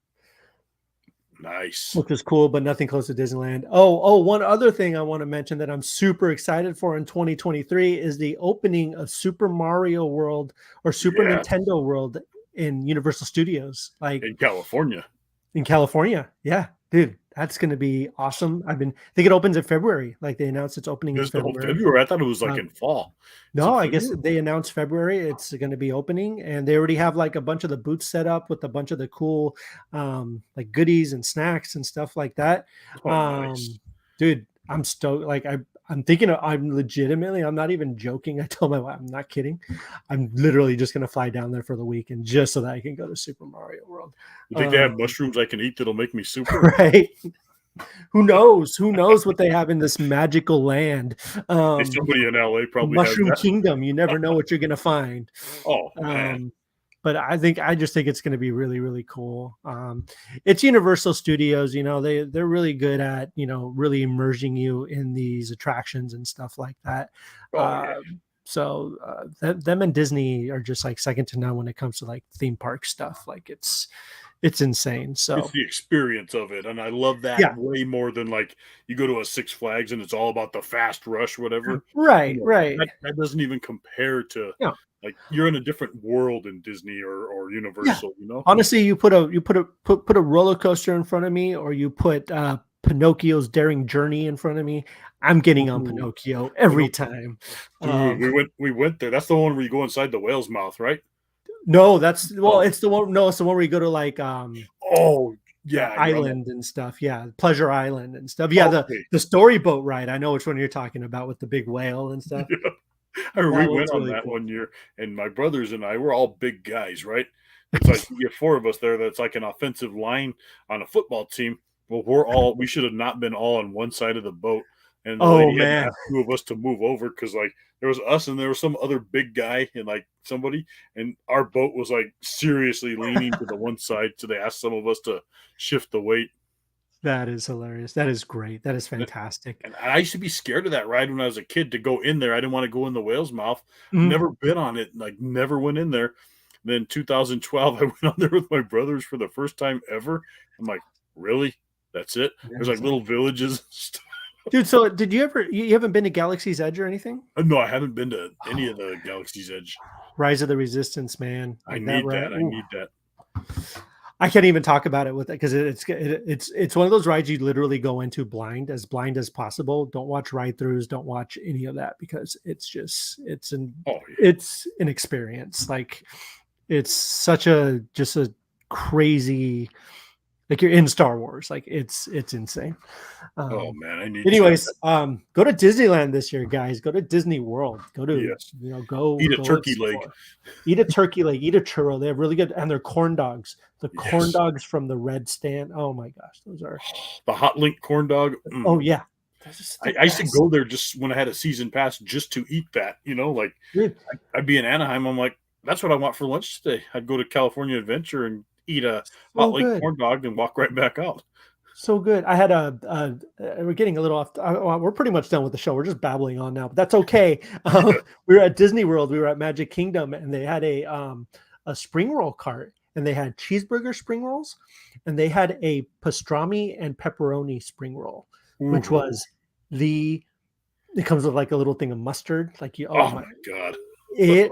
[SPEAKER 2] nice.
[SPEAKER 1] which was cool, but nothing close to Disneyland. Oh, one other thing I want to mention that I'm super excited for in 2023 is the opening of Super Mario World or Super
[SPEAKER 2] Yeah,
[SPEAKER 1] Nintendo World in Universal Studios, like
[SPEAKER 2] in California.
[SPEAKER 1] in California. Yeah, dude, that's going to be awesome. I think it opens in February. Like they announced it's opening in
[SPEAKER 2] This is the whole
[SPEAKER 1] February.
[SPEAKER 2] February. I thought it was like
[SPEAKER 1] Uh,
[SPEAKER 2] in fall. Is
[SPEAKER 1] No,
[SPEAKER 2] it
[SPEAKER 1] I guess
[SPEAKER 2] February?
[SPEAKER 1] they announced February it's going to be opening, and they already have like a bunch of the booths set up with a bunch of the cool like goodies and snacks and stuff like that.
[SPEAKER 2] Oh, nice.
[SPEAKER 1] Dude, I'm stoked. Like I'm thinking I'm legitimately, I'm not even joking. I told my wife, I'm not kidding. I'm literally just going to fly down there for the weekend just so that I can go to Super Mario World.
[SPEAKER 2] You think they have mushrooms I can eat that'll make me super?
[SPEAKER 1] Right. Who knows? Who knows what they have in this magical land?
[SPEAKER 2] Hey, somebody in LA
[SPEAKER 1] The
[SPEAKER 2] probably has
[SPEAKER 1] Mushroom
[SPEAKER 2] that.
[SPEAKER 1] Kingdom. You never know what you're gonna find.
[SPEAKER 2] Oh man.
[SPEAKER 1] Um, but I just think it's going to be really, really cool. It's Universal Studios. You know, they're really good at really immersing you in these attractions and stuff like that.
[SPEAKER 2] Oh yeah.
[SPEAKER 1] Uh, so them and Disney are just like second to none when it comes to like theme park stuff. Like it's insane.
[SPEAKER 2] It's
[SPEAKER 1] So
[SPEAKER 2] the experience of it, and I love that
[SPEAKER 1] yeah,
[SPEAKER 2] way more than like you go to a Six Flags and it's all about the fast rush, whatever.
[SPEAKER 1] right,
[SPEAKER 2] No,
[SPEAKER 1] right.
[SPEAKER 2] that doesn't even compare to
[SPEAKER 1] Yeah,
[SPEAKER 2] like you're in a different world in Disney or
[SPEAKER 1] yeah.
[SPEAKER 2] Universal, you know?
[SPEAKER 1] Honestly, you put a roller coaster in front of me, or you put Pinocchio's Daring Journey in front of me. I'm getting on
[SPEAKER 2] Ooh,
[SPEAKER 1] Pinocchio every
[SPEAKER 2] Pinoc-
[SPEAKER 1] time.
[SPEAKER 2] dude,
[SPEAKER 1] Um,
[SPEAKER 2] we went there. That's the one where you go inside the whale's mouth, right?
[SPEAKER 1] no, that's well,
[SPEAKER 2] Oh,
[SPEAKER 1] it's the one. No, it's the one where you go to like
[SPEAKER 2] oh
[SPEAKER 1] the
[SPEAKER 2] yeah, you're on the
[SPEAKER 1] island and stuff. Yeah, Pleasure Island and stuff. Yeah,
[SPEAKER 2] okay.
[SPEAKER 1] the storyboat ride. I know which one you're talking about with the big whale and stuff.
[SPEAKER 2] Yeah. I remember we
[SPEAKER 1] That
[SPEAKER 2] went
[SPEAKER 1] looks
[SPEAKER 2] on
[SPEAKER 1] really
[SPEAKER 2] that
[SPEAKER 1] cool.
[SPEAKER 2] one year, and my brothers and I were all big guys, right? It's like you get four of us there. That's like an offensive line on a football team. Well, we should have not been all on one side of the boat, and the
[SPEAKER 1] Oh
[SPEAKER 2] lady had to
[SPEAKER 1] man,
[SPEAKER 2] ask two of us to move over because like there was us and there was some other big guy and like somebody, and our boat was like seriously leaning to the one side, so they asked some of us to shift the weight.
[SPEAKER 1] that is hilarious. That is great. That is fantastic.
[SPEAKER 2] And I used to be scared of that ride when I was a kid to go in there. I didn't want to go in the whale's mouth.
[SPEAKER 1] Mhm.
[SPEAKER 2] Never been on it, like never went in there. Then 2012, I went on there with my brothers for the first time ever. I'm like, really? That's it? There's like little villages and stuff.
[SPEAKER 1] Dude, so did you haven't been to Galaxy's Edge or anything?
[SPEAKER 2] No, I haven't been to any of the Galaxy's Edge.
[SPEAKER 1] Rise of the Resistance, man.
[SPEAKER 2] I
[SPEAKER 1] Like that,
[SPEAKER 2] need
[SPEAKER 1] right?
[SPEAKER 2] that. I
[SPEAKER 1] Ooh.
[SPEAKER 2] need that.
[SPEAKER 1] I can't even talk about it with it because it's one of those rides you literally go into as blind as possible. Don't watch ride throughs. Don't watch any of that because
[SPEAKER 2] Oh
[SPEAKER 1] it's an experience. Like it's such a just a crazy, like you're in Star Wars. Like it's insane.
[SPEAKER 2] oh
[SPEAKER 1] Um,
[SPEAKER 2] man, I need to.
[SPEAKER 1] anyways, go to Disneyland this year, guys. Go to Disney World. Go to
[SPEAKER 2] Yes,
[SPEAKER 1] go
[SPEAKER 2] eat a
[SPEAKER 1] go
[SPEAKER 2] turkey leg.
[SPEAKER 1] explore. Eat a turkey leg. Eat a churro. They have really good, and they're corn dogs. The corn
[SPEAKER 2] Yes,
[SPEAKER 1] dogs from the Red Stand. Oh my gosh, those are.
[SPEAKER 2] the hot link corn dog.
[SPEAKER 1] Oh yeah, that's just the
[SPEAKER 2] I used to
[SPEAKER 1] best.
[SPEAKER 2] go there just when I had a season pass just to eat that. Like
[SPEAKER 1] Dude,
[SPEAKER 2] I'd be in Anaheim. I'm like, that's what I want for lunch today. I'd go to California Adventure and eat a hot
[SPEAKER 1] so
[SPEAKER 2] link
[SPEAKER 1] good.
[SPEAKER 2] corn dog and walk right back out.
[SPEAKER 1] So good. I had we're getting a little off. We're pretty much done with the show. We're just babbling on now, but that's okay.
[SPEAKER 2] Yeah.
[SPEAKER 1] We were at Disney World. We were at Magic Kingdom, and they had a spring roll cart, and they had cheeseburger spring rolls, and they had a pastrami and pepperoni spring roll, which
[SPEAKER 2] Ooh.
[SPEAKER 1] was the. It comes with like a little thing of mustard. Like you, oh
[SPEAKER 2] Oh
[SPEAKER 1] my,
[SPEAKER 2] my god,
[SPEAKER 1] it.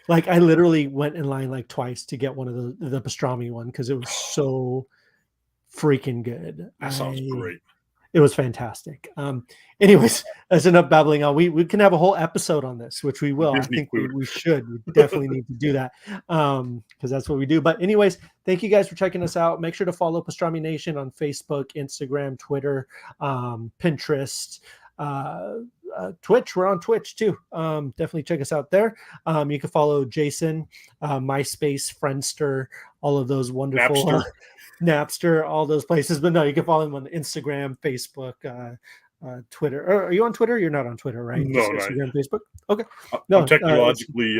[SPEAKER 1] Like I literally went in line like twice to get one of the pastrami one because it was so freaking good.
[SPEAKER 2] that sounds great.
[SPEAKER 1] It was fantastic. Anyways, that's enough babbling on. We can have a whole episode on this, which we will. I
[SPEAKER 2] Disney
[SPEAKER 1] think
[SPEAKER 2] food.
[SPEAKER 1] we should. We definitely need to do that because that's what we do. But anyways, thank you guys for checking us out. Make sure to follow Pastrami Nation on Facebook, Instagram, Twitter, Pinterest, Twitch. We're on Twitch too. Definitely check us out there. You can follow Jason, MySpace, Friendster, all of those wonderful Napster, all those places. But no, you can follow him on Instagram, Facebook, Twitter. Or are you on Twitter? You're not on Twitter, right?
[SPEAKER 2] No,
[SPEAKER 1] Just
[SPEAKER 2] no.
[SPEAKER 1] Instagram, Facebook. Okay.
[SPEAKER 2] I'm
[SPEAKER 1] No,
[SPEAKER 2] technologically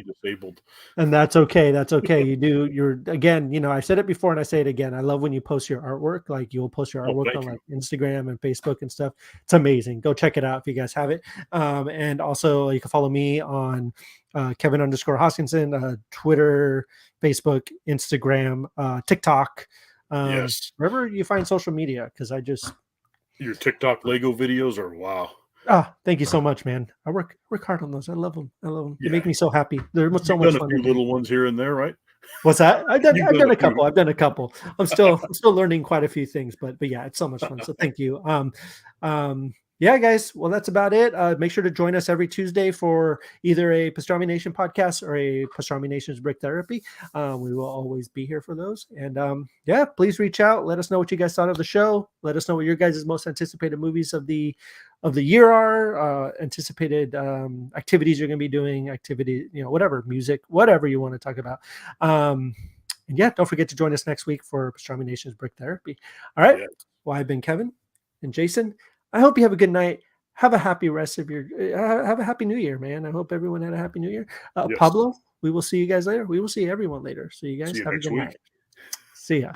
[SPEAKER 2] disabled.
[SPEAKER 1] and that's okay. That's okay. You're again, I said it before and I say it again. I love when you post your artwork. Like you'll post your
[SPEAKER 2] Oh,
[SPEAKER 1] artwork
[SPEAKER 2] thank
[SPEAKER 1] on
[SPEAKER 2] you.
[SPEAKER 1] like Instagram and Facebook and stuff. It's amazing. Go check it out if you guys have it. And also you can follow me on Kevin_Hoskinson, Twitter, Facebook, Instagram, TikTok,
[SPEAKER 2] Yes,
[SPEAKER 1] wherever you find social media. Because
[SPEAKER 2] your TikTok Lego videos are wow.
[SPEAKER 1] thank you so much, man. I work hard on those. I love them. I love them. They
[SPEAKER 2] Yeah,
[SPEAKER 1] make me so happy. They're so
[SPEAKER 2] you've
[SPEAKER 1] much
[SPEAKER 2] done a
[SPEAKER 1] fun to
[SPEAKER 2] few
[SPEAKER 1] do.
[SPEAKER 2] little ones here and there, right?
[SPEAKER 1] What's that?
[SPEAKER 2] You've
[SPEAKER 1] I've
[SPEAKER 2] done
[SPEAKER 1] done
[SPEAKER 2] a
[SPEAKER 1] a
[SPEAKER 2] few.
[SPEAKER 1] couple. I've done a couple. I'm still learning quite a few things, but yeah, it's so much fun. So thank you. Yeah, guys. Well, that's about it. Make sure to join us every Tuesday for either a Pastrami Nation podcast or a Pastrami Nation's Brick Therapy. We will always be here for those. And yeah, please reach out. Let us know what you guys thought of the show. Let us know what your guys' most anticipated movies of the year are. Anticipated activities you're going to be doing. Whatever music, whatever you want to talk about. And yeah, don't forget to join us next week for Pastrami Nation's Brick Therapy. All right.
[SPEAKER 2] Yeah.
[SPEAKER 1] Well, I've been Kevin and Jason. I hope you have a good night. Have a happy rest of your. Have a happy New Year, man. I hope everyone had a happy New Year.
[SPEAKER 2] Yes.
[SPEAKER 1] Pablo, we will see you guys later. We will see everyone later. So you guys
[SPEAKER 2] See you
[SPEAKER 1] have a
[SPEAKER 2] next
[SPEAKER 1] good
[SPEAKER 2] week.
[SPEAKER 1] night. See ya.